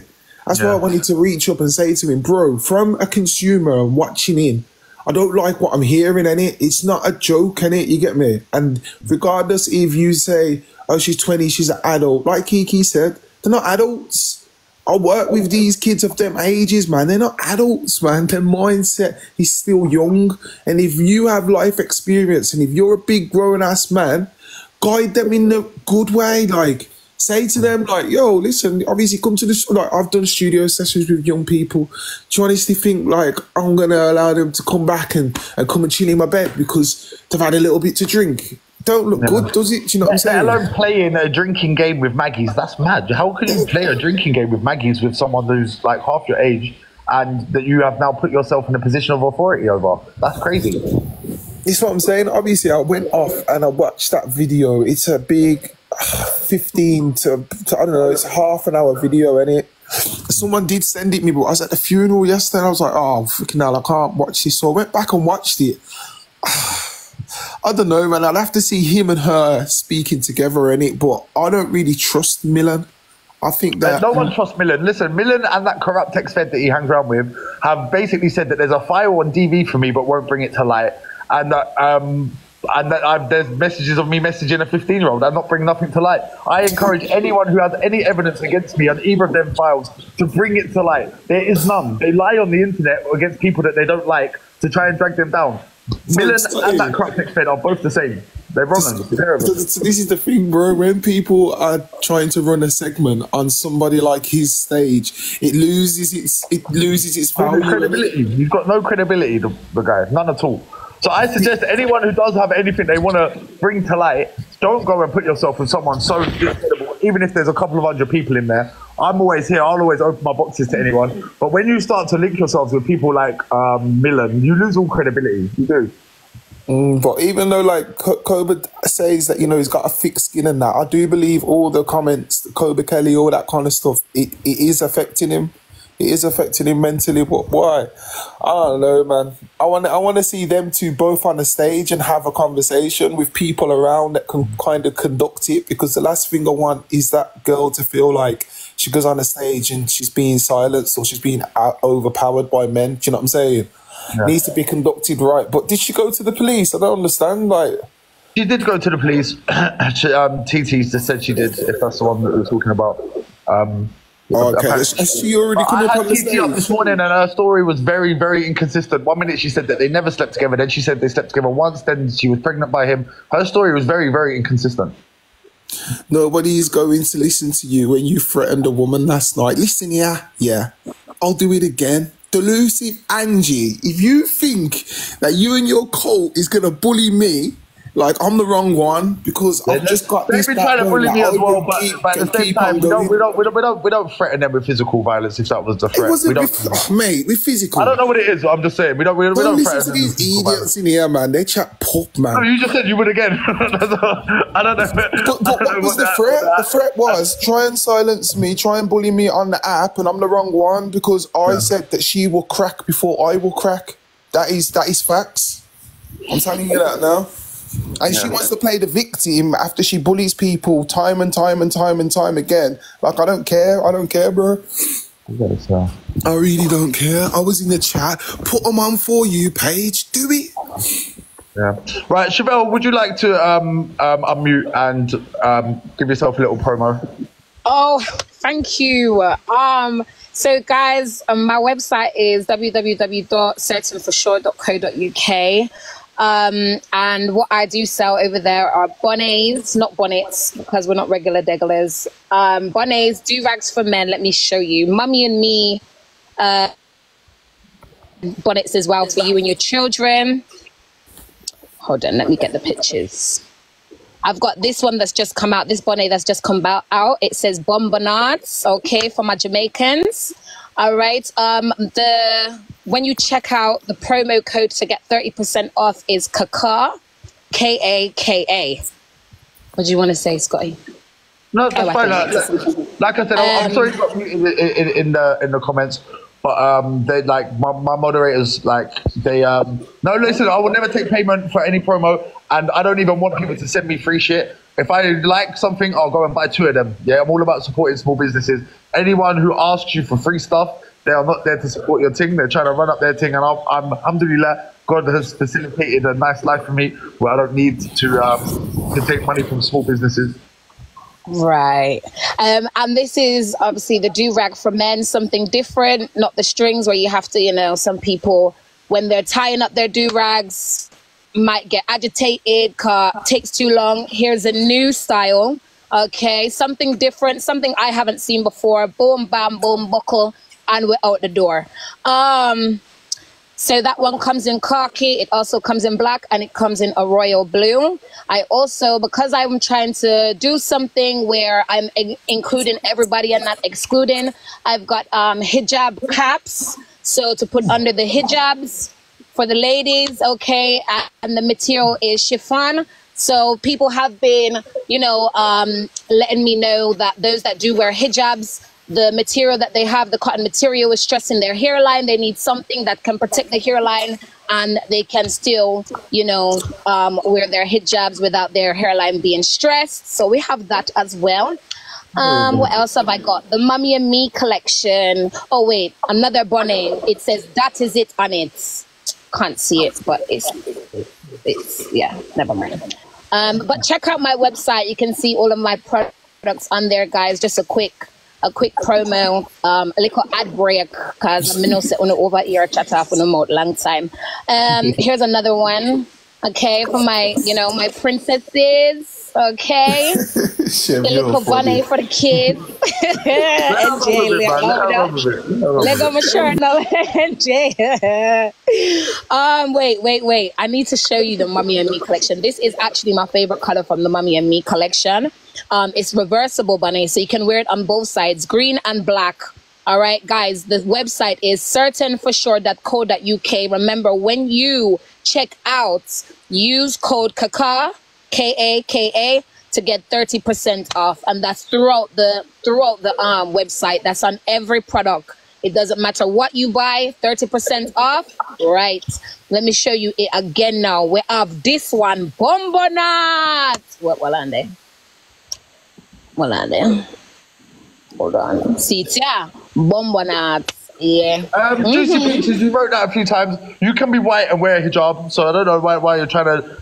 That's why I wanted to reach up and say to him, bro, from a consumer and watching in, I don't like what I'm hearing, innit? It's not a joke, innit? You get me? And regardless if you say, oh, she's 20, she's an adult, like Kiki said, they're not adults. I work with these kids of them ages, man. They're not adults, man. Their mindset is still young. And if you have life experience and if you're a big grown-ass man, guide them in a good way. Like, say to them, like, yo, listen, obviously come to this, like, I've done studio sessions with young people. Do you honestly think, like, I'm going to allow them to come back and come and chill in my bed because they've had a little bit to drink? Don't look good, does it? Do you know what I'm saying? Let alone playing a drinking game with Maggies. That's mad. How can you play a drinking game with Maggies with someone who's like half your age and that you have now put yourself in a position of authority over? That's crazy. That's what I'm saying. Obviously, I went off and I watched that video. It's a big 15 to I don't know, it's a half an hour video, innit? Someone did send it me, but I was at the funeral yesterday and I was like, oh, freaking hell, I can't watch this. So I went back and watched it. I don't know, man. I'd have to see him and her speaking together in it, but I don't really trust Millen. I think that no one trusts Millen. Listen, Millen and that corrupt ex-fed that he hangs around with have basically said that there's a file on DV for me, but won't bring it to light, and that there's messages of me messaging a 15-year-old. I'm not bringing nothing to light. I encourage anyone who has any evidence against me on either of them files to bring it to light. There is none. They lie on the internet against people that they don't like to try and drag them down. Millen and that corrupt ex-fed are both the same. They're wrong. They're terrible. So this is the thing, bro. When people are trying to run a segment on somebody like his stage, it loses its value. Credibility. You've got no credibility, the guy. None at all. So I suggest anyone who does have anything they want to bring to light, don't go and put yourself with someone so incredible, even if there's a couple of hundred people in there. I'm always here. I'll always open my boxes to anyone. But when you start to link yourselves with people like Millen, you lose all credibility. You do. But even though, like, Cobra says that, you know, he's got a thick skin and that, I do believe all the comments, Cobra Kelly, all that kind of stuff, it is affecting him. It is affecting him mentally, but why? I don't know, man. I want to see them two both on the stage and have a conversation with people around that can kind of conduct it, because the last thing I want is that girl to feel like she goes on the stage and she's being silenced or she's being overpowered by men. Do you know what I'm saying? Yeah. Needs to be conducted right. But did she go to the police? I don't understand. Like, she did go to the police. TT just said she did, if that's the one that we're talking about. Okay, has she already come up on the stage? Up this morning, and her story was very, very inconsistent. 1 minute she said that they never slept together, then she said they slept together once, then she was pregnant by him. Her story was very, very inconsistent. Nobody's going to listen to you when you threatened a woman last night. Listen here, yeah, I'll do it again. Delusive Angie, if you think that you and your cult is going to bully me, like I'm the wrong one, because I've just got this. They've been trying to bully me as well, but at the same time, we don't threaten them with physical violence. If that was the threat, we don't. Mate, with physical. I don't know what it is. But I'm just saying we don't listen threaten to these idiots in here, man. They chat pop, man. No, you just said you would again. I don't know. But what was the threat? The threat was try and silence me, try and bully me on the app, and I'm the wrong one because I said that she will crack before I will crack. That is facts. I'm telling you that now. And she wants to play the victim after she bullies people time and time again. Like, I don't care, bro. I really don't care. I was in the chat. Put them on for you, Paige. Do it. Yeah. Right, Chevelle, would you like to unmute and give yourself a little promo? Oh, thank you. So guys, my website is www.certainforsure.co.uk. And what I do sell over there are bonnets, not bonnets, because we're not regular degglers. Bonnets, do-rags for men. Let me show you. Mummy and Me bonnets as well for you and your children. Hold on, let me get the pictures. I've got this one that's just come out, this bonnet that's just come out. It says Bombonades, okay, for my Jamaicans. All right. When you check out, the promo code to get 30% off is KAKA, KAKA. What do you want to say, Scotty? No, that's fine. Like I said, I'm sorry you got muted in the comments, but they like my moderators they no, listen, I will never take payment for any promo, and I don't even want people to send me free shit. If I like something, I'll go and buy 2 of them. Yeah, I'm all about supporting small businesses. Anyone who asks you for free stuff, they are not there to support your thing. They're trying to run up their thing, and I'm alhamdulillah, God has facilitated a nice life for me where I don't need to take money from small businesses. Right. And this is obviously the do-rag for men, something different, not the strings where you have to, some people, when they're tying up their do-rags, might get agitated, takes too long. Here's a new style, okay? Something different, something I haven't seen before. Boom, bam, boom, buckle, and we're out the door. So that one comes in khaki, it also comes in black, and it comes in a royal blue. I also, because I'm trying to do something where I'm including everybody and not excluding, I've got hijab caps, so to put under the hijabs for the ladies, okay, and the material is chiffon. So people have been, letting me know that those that do wear hijabs, the material that they have, the cotton material, is stressing their hairline. They need something that can protect the hairline, and they can still, wear their hijabs without their hairline being stressed. So we have that as well. What else have I got? The Mummy and Me collection. Oh wait, another bonnet. It says "That Is It" on it. Can't see it, but it's yeah, never mind. But check out my website. You can see all of my products on there, guys. Just a quick promo, a little ad break, because I'm not sitting over here chat off on the mouth long time. Here's another one, okay, for my, my princesses, okay. The little bonnet for the kids. NJ, let go my shirt now, NJ. Wait. I need to show you the Mummy and Me collection. This is actually my favorite color from the Mummy and Me collection. It's reversible bonnet, so you can wear it on both sides, green and black. All right, guys, the website is certainforsure.co.uk. Remember, when you check out, use code KAKA, KAKA, to get 30% off, and that's throughout the website. That's on every product. It doesn't matter what you buy, 30% off. Right. Let me show you it again now. We have this one, Bombonat. What on there? Well, on there. Hold on. See it, yeah. Bombonat. Yeah. Juicy Peaches, you wrote that a few times. You can be white and wear a hijab, so I don't know why you're trying to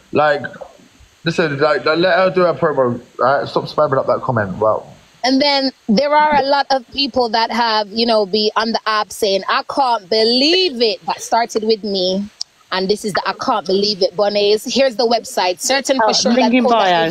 listen. Let her do her promo. Right? Stop spamming up that comment. Wow. And then there are a lot of people that have, be on the app saying, "I can't believe it," that started with me. And this is the "I can't believe it" bonnets. Here's the website. Certain for sure. Link in bio.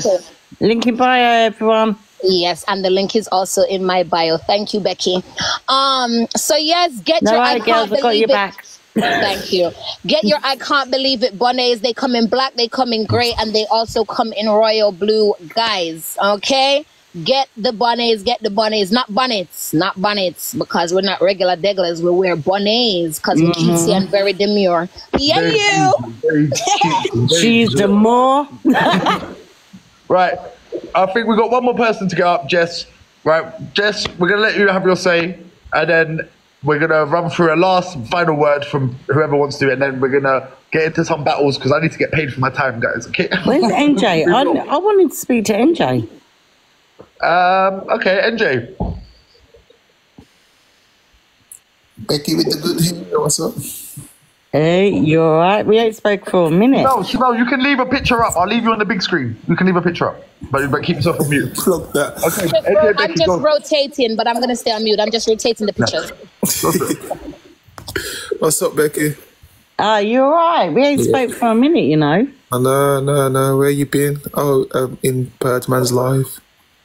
Link in bio, everyone. Yes, and the link is also in my bio. Thank you, Becky. So yes, get your I girls, can't I got your believe it. back. Thank you. Get your I can't believe it bonnets. They come in black, they come in gray, and they also come in royal blue, guys. Okay? Get the bonnets, not bonnets, because we're not regular deglers. We wear bonnets because we're cutesy and very demure. Yeah, She's demure. Right. I think we've got one more person to get up, Jess. Right, Jess, we're going to let you have your say, and then we're going to run through a last final word from whoever wants to, and then we're going to get into some battles, because I need to get paid for my time, guys. Okay? Where's NJ? I wanted to speak to NJ. Okay, NJ. Becky with the good hair, what's up? Hey, you alright? We ain't spoke for a minute. No, you can leave a picture up. I'll leave you on the big screen. You can leave a picture up, but keep yourself on mute. Plug that. Okay. I'm just rotating, but I'm going to stay on mute. I'm just rotating the pictures. What's up, Becky? You alright? We ain't spoke for a minute, No. Where you been? Oh, in Birdman's life.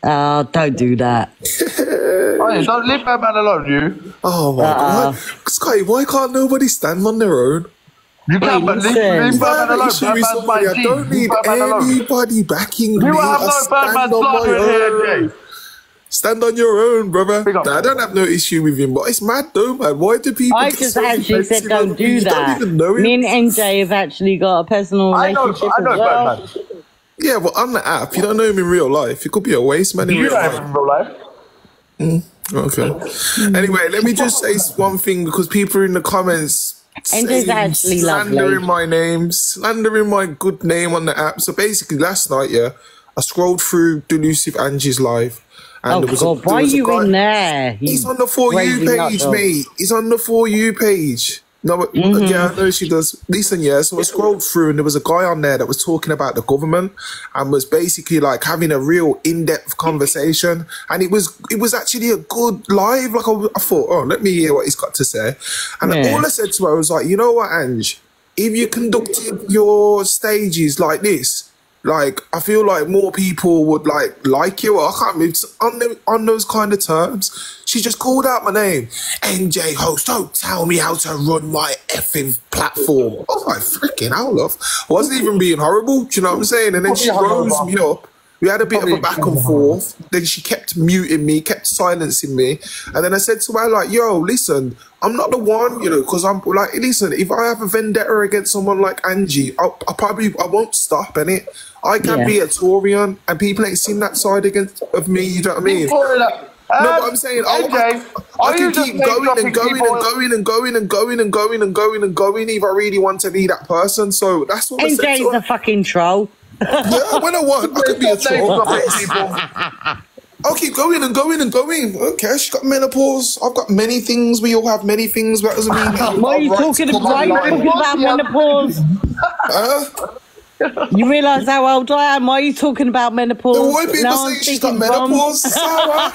Oh, don't do that. Don't leave that man alone, you. Oh my God. Scotty, why can't nobody stand on their own? You can't, but leave If I have Birdman an alone. issue with Birdman's somebody, my I G. don't need Leave Birdman alone. anybody backing You me. have I no stand Birdman on my slander here, own. Jay. Stand on your own, brother. Nah, I don't have no issue with him, but it's mad though, man. Why do people I get just so actually said defensive don't over do me? You don't that. even know him. Me and NJ have actually got a personal relationship as well. Birdman. Yeah, but on the app, you don't know him in real life. It could be a waste man in You real know life. him in real life. Okay. Anyway, let me just say one thing because people in the comments NJ's actually slandering lovely. my name, slandering my good name on the app. So basically, last night, yeah, I scrolled through Delusive Angie's live. And Oh there was God, why are you in there? He's on the For You page, mate. He's on the For You page. No, but yeah, I know she does. Listen, yeah, so I scrolled through and there was a guy on there that was talking about the government and was basically like having a real in-depth conversation. And it was actually a good live. Like I thought, oh, let me hear what he's got to say. And all I said to her was like, you know what, Ange? If you conducted your stages like this, like, I feel like more people would like you. I can't move on those kind of terms. She just called out my name. NJ host, don't tell me how to run my effing platform. I was like, freaking hell, love. I wasn't even being horrible, do you know what I'm saying? And then she rose me up. We had a bit of a back and forth. Then she kept muting me, kept silencing me. And then I said to her, like, yo, listen, I'm not the one, you know, because I'm like, listen, if I have a vendetta against someone like Angie, I won't stop, innit? I can be a Taurian, and people ain't seen that side of me, you know what I mean? No, but I'm saying, I can keep going and going and going and going and going and going and going and going if I really want to be that person. So that's what I said to NJ's her. a fucking troll. Yeah, when I want, I can be a troll. I'll keep going and going and going. Okay, she got menopause. I've got many things. We all have many things. That doesn't mean Why are you talking about menopause? You realise how old I am? Why are you talking about menopause? The white people say she's got menopause. Sarah.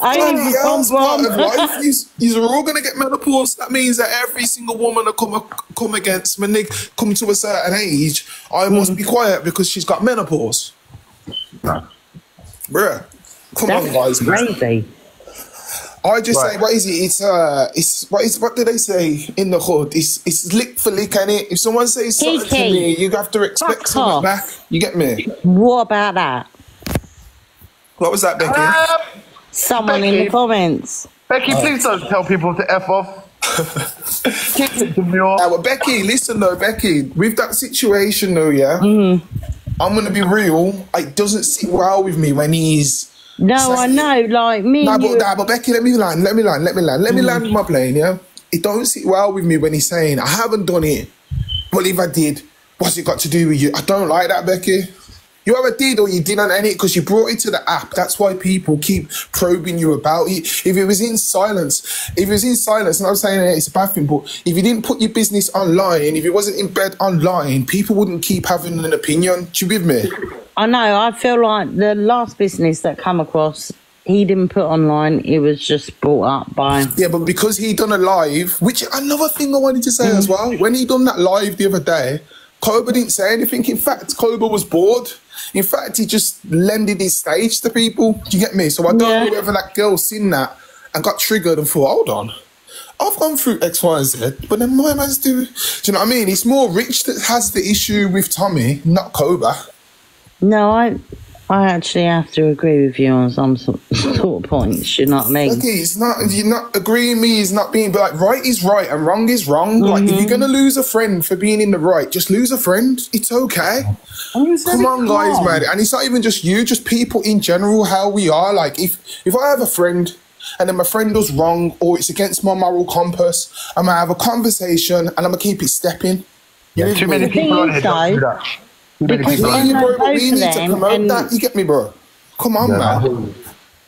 I ain't else part of life. You're all gonna get menopause. That means that every single woman that come against when they come to a certain age, I must be quiet because she's got menopause. Bruh, come on, guys. Crazy. I just say, what is it? What do they say in the hood? It's lick for lick, innit? If someone says something to me, you have to expect something back. You get me? What about that? What was that, Becky? Someone in the comments. Becky, please don't tell people to F off. Keep it demure. Well, Becky, listen though, Becky, with that situation though, yeah, I'm gonna be real. It doesn't sit well with me when he's. No, I know, like me. But Becky, let me land my plane, yeah. It don't sit well with me when he's saying I haven't done it, but if I did, what's it got to do with you? I don't like that, Becky. You either did or you didn't, and it because you brought it to the app. That's why people keep probing you about it. If it was in silence, and I'm saying it's a bad thing, but if you didn't put your business online, if it wasn't in bed online, people wouldn't keep having an opinion. Do you with me? I know. I feel like the last business that come across, he didn't put online. It was just brought up by. Yeah, but because he done a live, which another thing I wanted to say as well. When he done that live the other day, Cobra didn't say anything. In fact, Cobra was bored. In fact, he just lended his stage to people. Do you get me? So I don't know whether that girl seen that and got triggered and thought, hold on, I've gone through X, Y, and Z, but then my man's do you know what I mean? It's more Rich that has the issue with Tommy, not Cobra. No, I actually have to agree with you on some sort of points. You know what I mean? Okay, you're not agreeing with me. It's not being like right is right and wrong is wrong. Like if you're gonna lose a friend for being in the right, just lose a friend. It's okay. Come on, guys, man. And it's not even just you, just people in general. How we are. Like if I have a friend and then my friend does wrong or it's against my moral compass, I'm gonna have a conversation and I'm gonna keep it stepping. Yeah, too many people on here don't do that. Because we need to promote that. You get me, bro? Come on, man.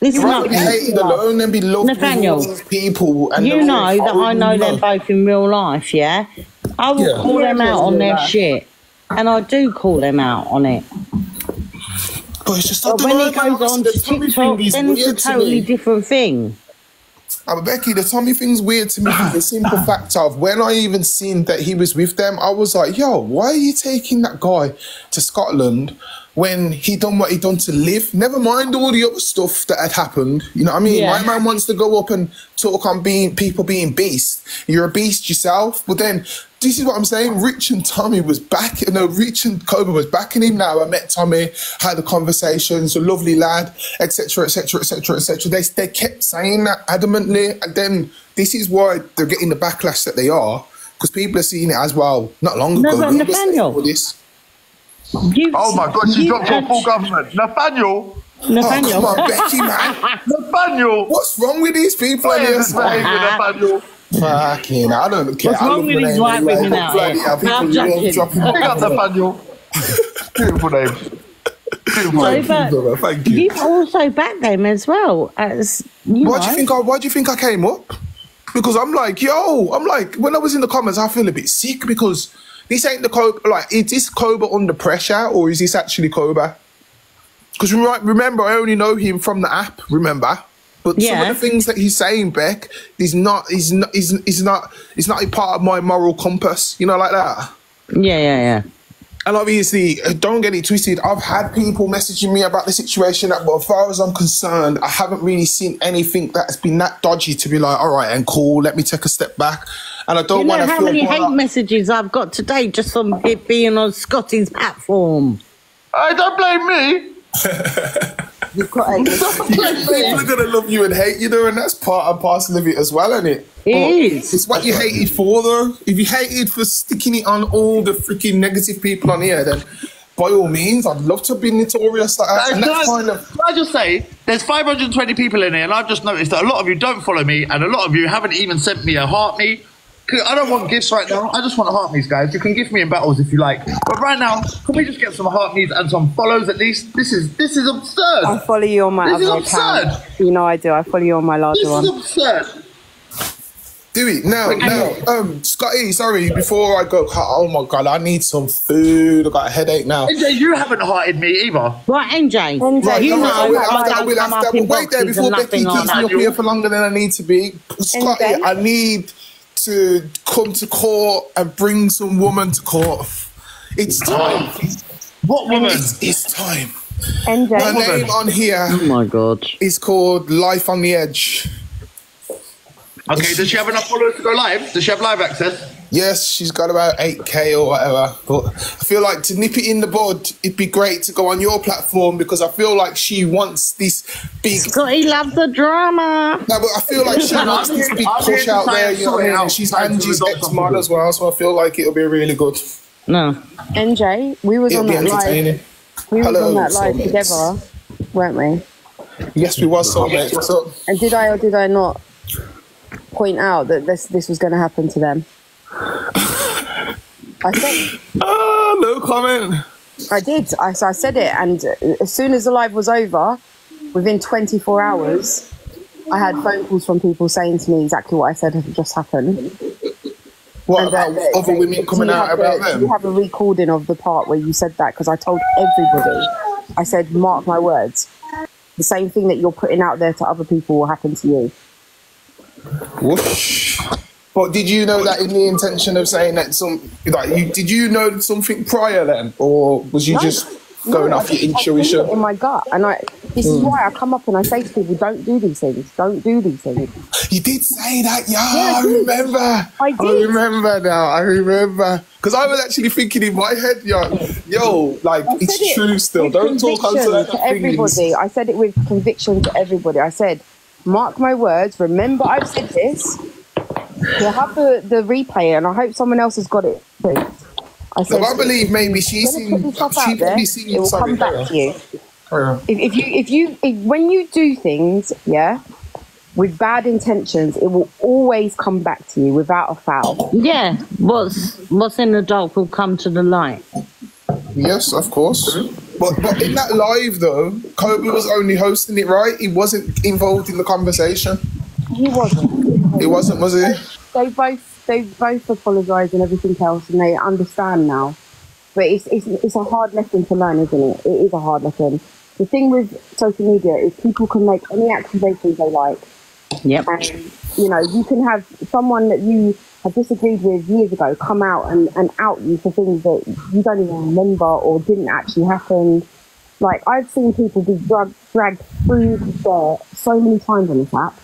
Listen you up, be hated alone and be loved Nathaniel. with all these people. And You know that I know them both in real life, yeah? I will call them out on their shit. And I do call them out on it. But it's just but when it goes on to TikTok, then it's a totally different thing. Becky, the Tommy thing's weird to me for the simple fact of when I even seen that he was with them, I was like, yo, why are you taking that guy to Scotland when he done what he done to live. Never mind all the other stuff that had happened. You know what I mean? Yeah. My man wants to go up and talk on people being beasts. You're a beast yourself. But then, this is what I'm saying. Rich and Tommy was back. Rich and Cobra was backing him now. I met Tommy, had the conversations, a lovely lad, etc., etc., etc., etc. They kept saying that adamantly. And then this is why they're getting the backlash that they are. Because people are seeing it as well. Not long ago. No, but Nathaniel. Oh my God, she dropped your full government. Nathaniel. Oh, come on, Becky, man. Nathaniel. What's wrong with these people? What is this behaviour, Nathaniel? Fucking, I don't care. What's wrong with these white women out here? I'm joking. Big up Nathaniel. Beautiful name. Thank you. You've also backed them as well. As Why do you think I came up? Because I'm like, when I was in the comments, I feel a bit sick because this ain't the Cobra. Like, is this Cobra under pressure or is this actually Cobra? Because remember, I only know him from the app. Remember, but some of the things that he's saying, Beck, is not a part of my moral compass. You know, like that. Yeah. And obviously, don't get it twisted. I've had people messaging me about the situation, but as far as I'm concerned, I haven't really seen anything that's been that dodgy to be like, all right, and cool, let me take a step back. And I don't want to feel... how many hate messages I've got today just from it being on Scotty's platform? I don't blame me. People are going to love you and hate you, though, and that's part and parcel of it as well, isn't it? It is. It's what you hated for, though. If you hated for sticking it on all the freaking negative people on here, then by all means, I'd love to be notorious. Can I just say, there's 520 people in here, and I've just noticed that a lot of you don't follow me, and a lot of you haven't even sent me a heart me. I don't want gifts right now. I just want heart me's, guys. You can gift me in battles if you like, but right now, can we just get some heart me's and some follows at least? This is absurd. I follow you on my other account. You know I do. I follow you on my larger one. This is absurd. Do it now. Scotty, sorry, before I go, oh my God, I need some food. I've got a headache now. NJ, you haven't hearted me either. Right, NJ. Right, you know I will have to wait there before Becky keeps me up here for longer than I need to be. Scotty, I need to come to court and bring some woman to court. It's time. What woman? It's time. NJ. My name on here is called Life on the Edge. Okay, does she have enough followers to go live? Does she have live access? Yes, she's got about 8K or whatever. But I feel like to nip it in the bud, it'd be great to go on your platform because I feel like she wants this big... Scotty loves the drama. No, but I feel like she wants this big push out there, you know what I mean? She's Angie's ex-mod as well, so I feel like it'll be really good. No. NJ, we was on that live. We was on that live together, weren't we? Yes, we was, soulmates. What's up? And did I or did I not point out that this was going to happen to them? I said. No comment. I did. I said it, and as soon as the live was over, within 24 hours, I had phone calls from people saying to me exactly what I said had just happened. What about other women coming out about them? Do you have a recording of the part where you said that? Because I told everybody. I said, mark my words. The same thing that you're putting out there to other people will happen to you. Whoosh. But did you know that in the intention of saying that did you know something prior then? Or was you just going off your intuition? I feel it in my gut. And this is why I come up and I say to people, don't do these things. Don't do these things. You did say that, I remember. I did. I remember now. I remember. Because I was actually thinking in my head, like, it's true still. Don't talk to everybody. I said it with conviction to everybody. I said, mark my words. Remember I've said this. You'll have the replay, and I hope someone else has got it too. I said, I believe maybe she's seen. She seen it will come back to you. If when you do things, with bad intentions, it will always come back to you without a foul. Yeah, what's in the dark will come to the light. Yes, of course. But in that live though, Kobe was only hosting it, right? He wasn't involved in the conversation. He wasn't. He wasn't, was he? They both apologised and everything else, and they understand now. But it's a hard lesson to learn, isn't it? It is a hard lesson. The thing with social media is people can make any accusations they like. Yep. And, you can have someone that you have disagreed with years ago come out and out you for things that you don't even remember or didn't actually happen. Like, I've seen people be dragged through there so many times on this app.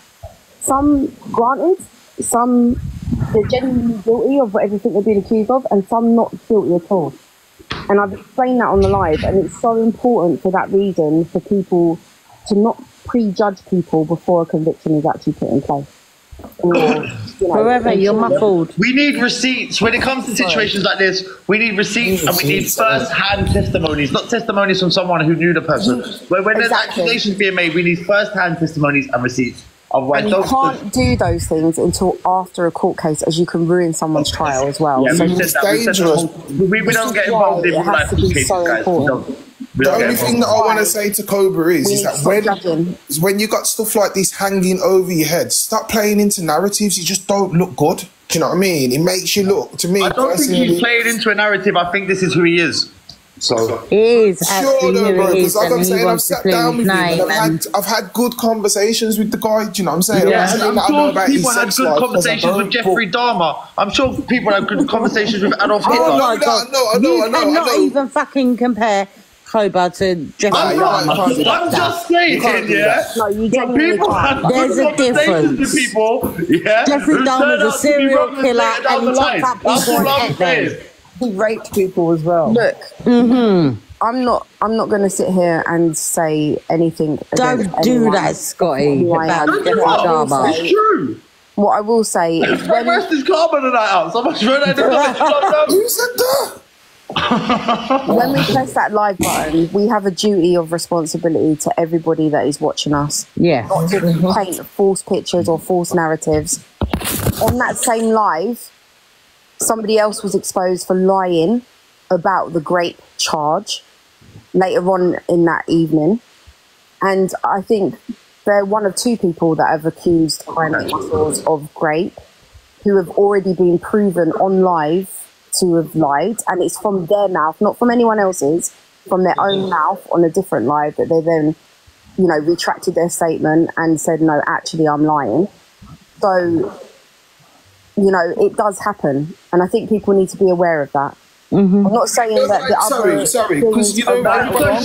Some, granted, some they're genuinely guilty of everything they're being accused of, and some not guilty at all. And I've explained that on the live, and it's so important for that reason for people to not prejudge people before a conviction is actually put in place. Or, Forever, you're muffled. We need receipts. When it comes to situations like this, we need receipts and we need first-hand testimonies, not testimonies from someone who knew the person. When there's accusations being made, we need first-hand testimonies and receipts. And you can't do those things until after a court case, as you can ruin someone's trial as well. Yeah, so it's dangerous. We don't get involved in real-life cases, guys. The only thing that I want to say to Cobra is that when you got stuff like this hanging over your head, stop playing into narratives. You just don't look good. Do you know what I mean? It makes you look, to me, I don't think he's playing into a narrative. I think this is who he is. So he is sure, though, bro. Because like I'm saying, I've sat down with him and I've had good conversations with the guy. Do you know what I'm saying? Yeah, I'm I'm sure people had good conversations with Jeffrey Dahmer. I'm sure people had good conversations with Adolf Hitler. Oh my God! You cannot even fucking compare Cobra to Jeffrey Dahmer. I'm just saying, yeah. No, you people have There's a difference. With people, yeah, Jeffrey Dahmer's a serial killer and he chopped up people and ate them. He raped people as well. Look, I'm not going to sit here and say anything. Don't do that, Scotty. About Jeffrey Dahmer. It's true. What I will say is, where's this carbon tonight out? Someone wrote that in the comments. Who said that? When we press that live button, we have a duty of responsibility to everybody that is watching us. Yeah. Not to paint false pictures or false narratives. On that same live, somebody else was exposed for lying about the grape charge later on in that evening. And I think they're one of two people that have accused Muscles of grape, who have already been proven on live to have lied, and it's from their mouth, not from anyone else's, from their own mouth on a different live, that they then, retracted their statement and said, no, actually, I'm lying. So, it does happen, and I think people need to be aware of that. I'm not saying that the other... Sorry, because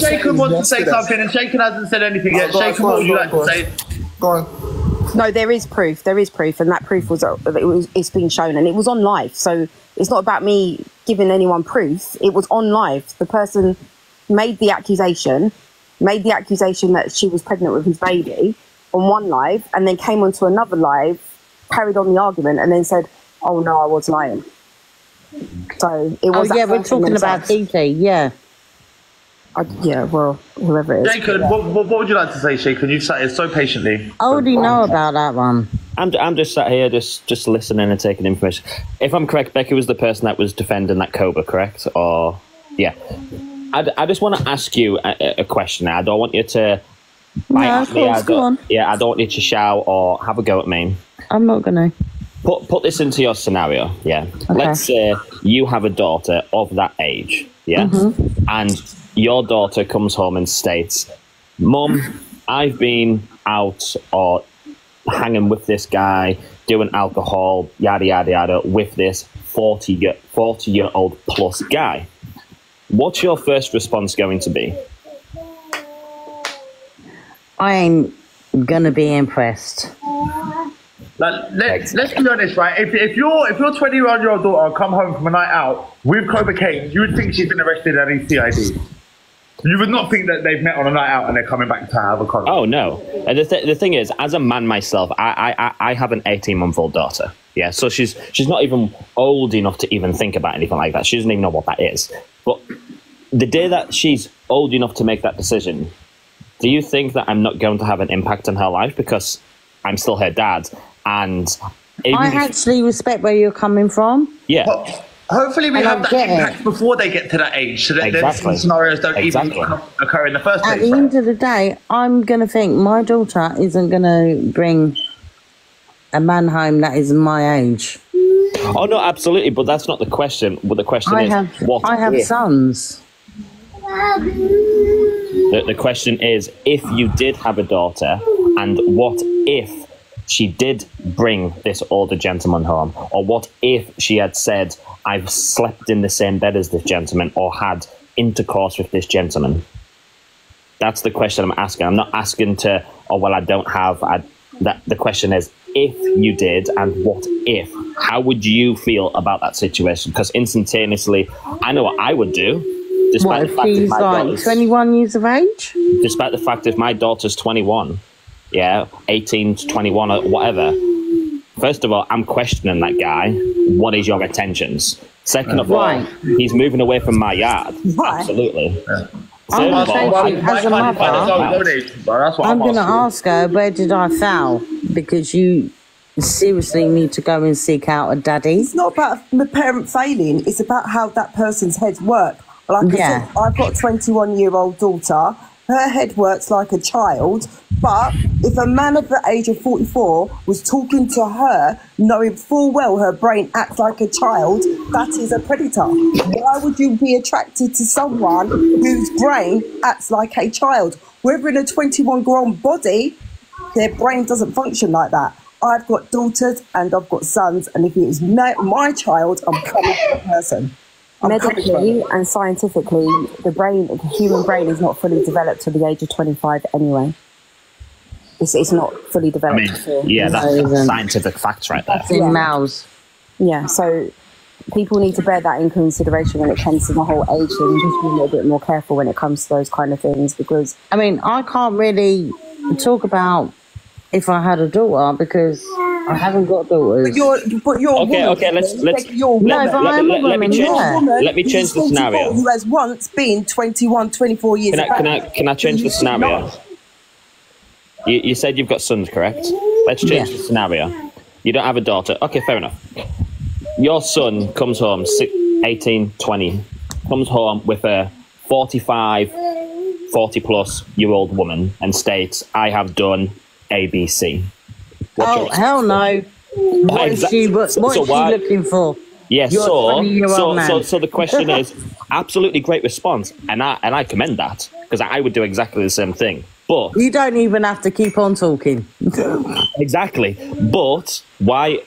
Shaken wants to say something, and Shaken hasn't said anything yet. Shaken, what would you like to say? Go on. No, there is proof, and that proof it's been shown, and it was on live, so it's not about me giving anyone proof. It was on live. The person made the accusation that she was pregnant with his baby on one live, and then came onto another live, carried on the argument, and then said, oh no, I was lying. So it was... Oh yeah, we're talking about TT, yeah. Yeah, well, whoever it is. Shaken, what would you like to say, Shaken? You've sat here so patiently. I already know about that one. I'm just sat here, just listening and taking information. If I'm correct, Becky was the person that was defending that Cobra, correct? Or yeah, I just want to ask you a question. I don't want you to. No, of course, go on. Yeah, I don't want you to shout or have a go at me. I'm not gonna. Put this into your scenario. Yeah, okay. Let's say you have a daughter of that age. Yeah, and your daughter comes home and states, "Mum, I've been out or hanging with this guy, doing alcohol, yada, yada, yada, with this 40-year-old plus guy." What's your first response going to be? I ain't gonna be impressed. Let's be honest, right? If your 21-year-old daughter come home from a night out with cocaine, you would think she's been arrested at ECID. You would not think that they've met on a night out and they're coming back to have a condom. Oh no! And the thing is, as a man myself, I have an 18-month-old daughter. Yeah, so she's not even old enough to even think about anything like that. She doesn't even know what that is. But the day that she's old enough to make that decision, do you think that I'm not going to have an impact on her life because I'm still her dad? And I actually respect where you're coming from. Yeah. But hopefully we have that impact before they get to that age, so that these scenarios don't even occur in the first place. At the end of the day, I'm going to think my daughter isn't going to bring a man home that is my age. Oh no, absolutely, but that's not the question. But the question is, I have sons. The question is, if you did have a daughter, and what if she did bring this older gentleman home? Or what if she had said, I've slept in the same bed as this gentleman or had intercourse with this gentleman? That's the question I'm asking. I'm not asking to, oh, well, I don't have. The question is, if you did, and what if? How would you feel about that situation? Because instantaneously, I know what I would do. What if he's like 21 years of age? Despite the fact if my daughter's 21, 18 to 21 or whatever, first of all, I'm questioning that guy. What is your intentions? Second of all, he's moving away from my yard. Absolutely. I'm going to say to you, as a mother, I'm going to ask her, where did I foul? Because you seriously need to go and seek out a daddy. It's not about the parent failing, it's about how that person's heads work. Like I said, I've got a 21-year-old daughter. Her head works like a child, but if a man of the age of 44 was talking to her, knowing full well her brain acts like a child, that is a predator. Why would you be attracted to someone whose brain acts like a child? Whether in a 21-grown body, their brain doesn't function like that. I've got daughters and I've got sons, and if it is my child, I'm coming for the person. Medically and scientifically, the human brain is not fully developed to the age of 25 anyway. It's not fully developed. That's scientific facts right there. That's in mouths. Yeah, so people need to bear that in consideration when it comes to the whole age thing. Just be a little bit more careful when it comes to those kind of things, because I mean, I can't really talk about if I had a daughter because I haven't got daughters. But you're okay. Let's let me change the scenario. Who has once been 21, 24 years old. Can I change the scenario? You said you've got sons, correct? Let's change the scenario. You don't have a daughter. Okay, fair enough. Your son comes home, 18, 20, comes home with a 45, 40-plus-year-old woman and states, I have done ABC. Hell no. What is she looking for? Yes, so the question is, absolutely great response, and I commend that, because I would do exactly the same thing. But you don't even have to keep on talking. Exactly. But why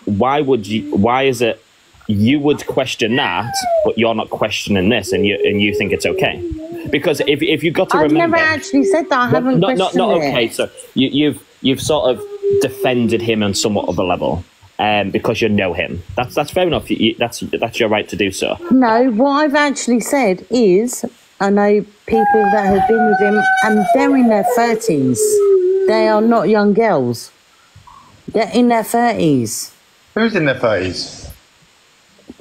is it you would question that, but you're not questioning this, and you think it's okay? Because if you've got to remember, I've never actually said that. I haven't questioned not it. Okay. So you've sort of defended him on somewhat of a level, because you know him. That's fair enough. That's your right to do so. No, what I've actually said is, I know people that have been with him and they're in their 30s. They are not young girls. They're in their 30s. Who's in their 30s?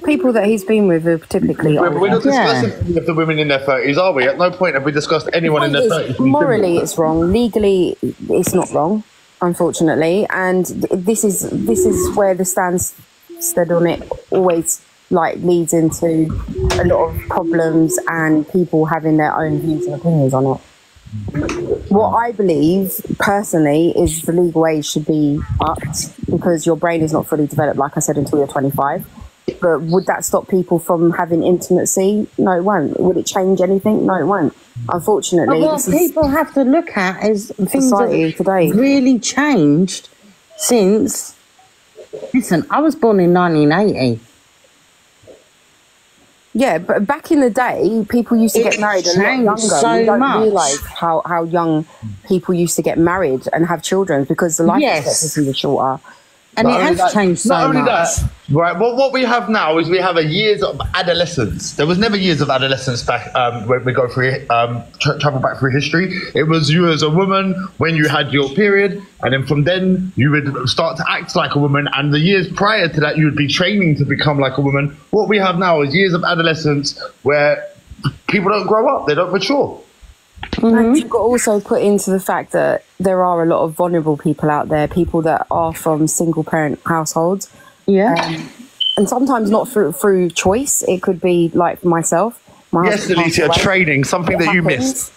People that he's been with are typically older. We're not discussing the women in their 30s, are we? At no point have we discussed anyone in their 30s. Morally, it's wrong. Legally, it's not wrong, unfortunately. And this is where the stance stood on it always leads into a lot of problems and people having their own views and opinions on it. What I believe personally is the legal age should be upped, because your brain is not fully developed, like I said, until you're 25. But would that stop people from having intimacy? No, it won't. Would it change anything? No, it won't. Unfortunately, but what people have to look at is things that today really changed since. Listen, I was born in 1980. Yeah, but back in the day, people used to get married a lot younger. You don't realise how young people used to get married and have children, because the life expectancy was shorter. And it has changed so much. Not only that, right? Well, what we have now is we have a years of adolescence. There was never years of adolescence back when we go through travel back through history. It was you as a woman when you had your period, and then from then you would start to act like a woman. And the years prior to that, you would be training to become like a woman. What we have now is years of adolescence where people don't grow up; they don't mature. And you've got to also put into the fact that there are a lot of vulnerable people out there, people that are from single parent households. Yeah. And sometimes not through choice. It could be like myself. Yes, Alicia, training, something that you missed.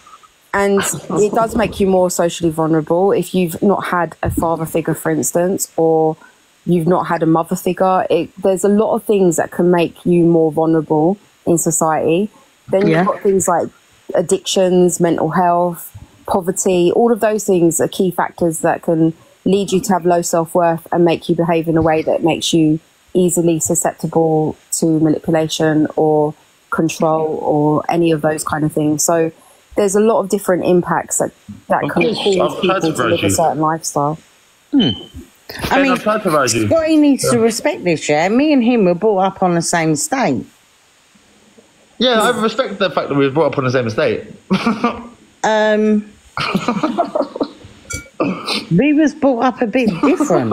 And it does make you more socially vulnerable if you've not had a father figure, for instance, or you've not had a mother figure. There's a lot of things that can make you more vulnerable in society. Then you've got things like addictions, mental health, poverty. All of those things are key factors that can lead you to have low self-worth and make you behave in a way that makes you easily susceptible to manipulation or control or any of those kind of things. So there's a lot of different impacts that can cause people to live a certain lifestyle. I mean, Scotty needs to respect this, yeah? Me and him were brought up on the same estate. Yeah, I respect the fact that we were brought up on the same estate. We was brought up a bit different.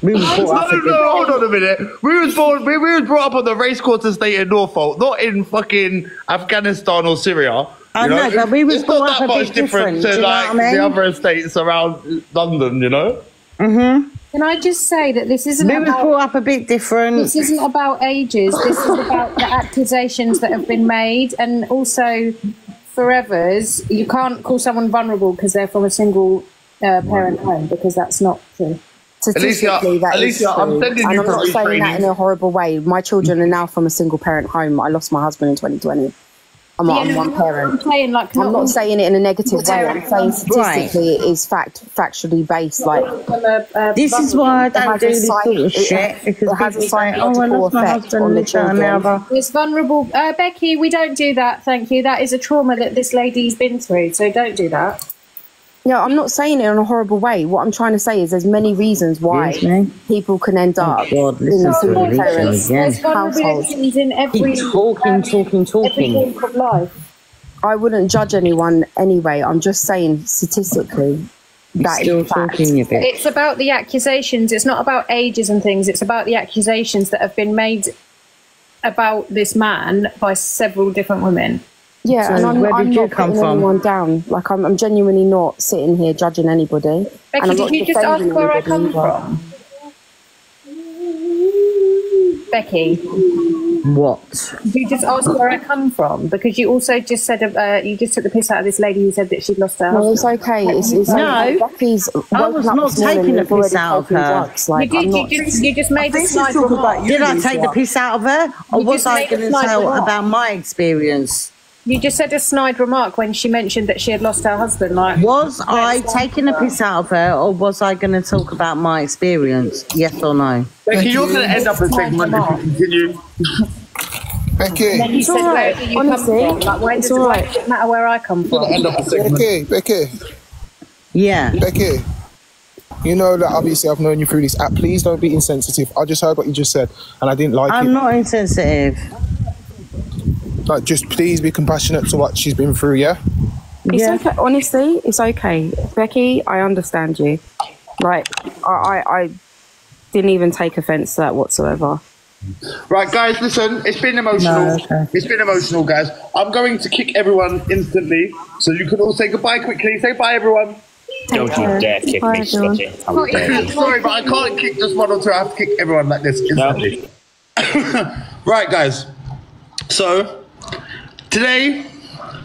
We was brought up a bit... Hold on a minute. We was brought up on the racecourse estate in Norfolk, not in fucking Afghanistan or Syria. I know, but we was brought up a bit different different. to like the other estates around London, you know? Mm-hmm. Can I just say that this isn't We was brought up a bit different. This isn't about ages. This is about the accusations that have been made, and also forevers. You can't call someone vulnerable because they're from a single parent home, because that's not true. Statistically, that is true. I'm sending you and I'm for not saying that in retraining. a horrible way. My children are now from a single parent home. I lost my husband in 2020. I'm one parent. I'm not saying it in a negative way. I'm saying statistically it is factually based. Like This is why I don't do this sort of shit, because it has a people say, oh, I psychological lost my effect husband on and the this, that, and the children. other. It's vulnerable. Becky, we don't do that, thank you. That is a trauma that this lady's been through, so don't do that. Yeah, I'm not saying it in a horrible way. What I'm trying to say is there's many reasons why people can end up in a single parent household. In every Keep talking. every walk of life. I wouldn't judge anyone anyway. I'm just saying statistically that is fact. It's about the accusations. It's not about ages and things. It's about the accusations that have been made about this man by several different women. Yeah, and I'm not putting anyone down. Like, I'm genuinely not sitting here judging anybody. Becky, and I'm did not you just ask defending where I anybody come either. from? Becky. What? Did you just ask where I come from? Because you also just said you just took the piss out of this lady who said that she'd lost her husband. No, it's okay. It's No, okay. Becky's I was not taking the piss out of her. Like, you just made a snide remark. Did I take the piss out of her? Or You was just I made a going to snide tell remark. about my experience? You just said a snide remark when she mentioned that she had lost her husband. Like, Was I taking the piss out of her, or was I going to talk about my experience? Yes or no? Becky, you're going to end up a segment if you continue. Becky. And then you said, where do you come from? Like, why does it matter where I come from? Becky. Yeah. Becky. You know that obviously I've known you through this app. Please don't be insensitive. I just heard what you just said and I didn't like it. I'm not insensitive. Like, just please be compassionate to what she's been through, yeah? It's okay. Honestly, it's okay. Becky, I understand you. Like, I didn't even take offence to that whatsoever. Right, guys, listen, it's been emotional. It's been emotional, guys. I'm going to kick everyone instantly, so you can all say goodbye quickly. Say bye, everyone. Don't you dare kick me, Scotty. How dare you. Sorry, but I can't kick just one or two. I have to kick everyone like this instantly. Right, guys. So, today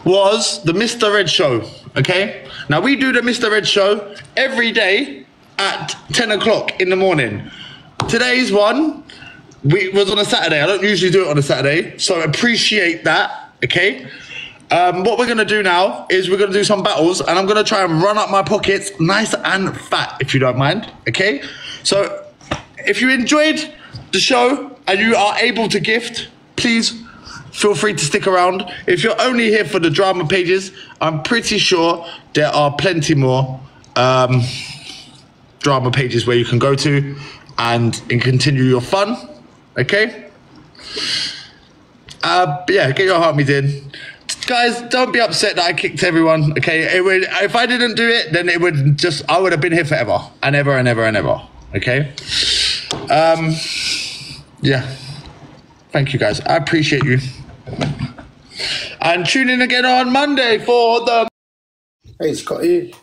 was the Mr. Red Show, okay? Now, we do the Mr. Red Show every day at 10 o'clock in the morning. Today's one was on a Saturday. I don't usually do it on a Saturday, so appreciate that, okay? What we're going to do now is we're going to do some battles, and I'm going to try and run up my pockets nice and fat, if you don't mind, okay? So, if you enjoyed the show and you are able to gift, please feel free to stick around. If you're only here for the drama pages, I'm pretty sure there are plenty more drama pages where you can go to and continue your fun, okay? Yeah, get your heart meet in. Guys, don't be upset that I kicked everyone, okay? If I didn't do it, then it would just, I would have been here forever and ever and ever and ever, okay? Yeah. Thank you, guys. I appreciate you. And tune in again on Monday for the... Hey, Scotty.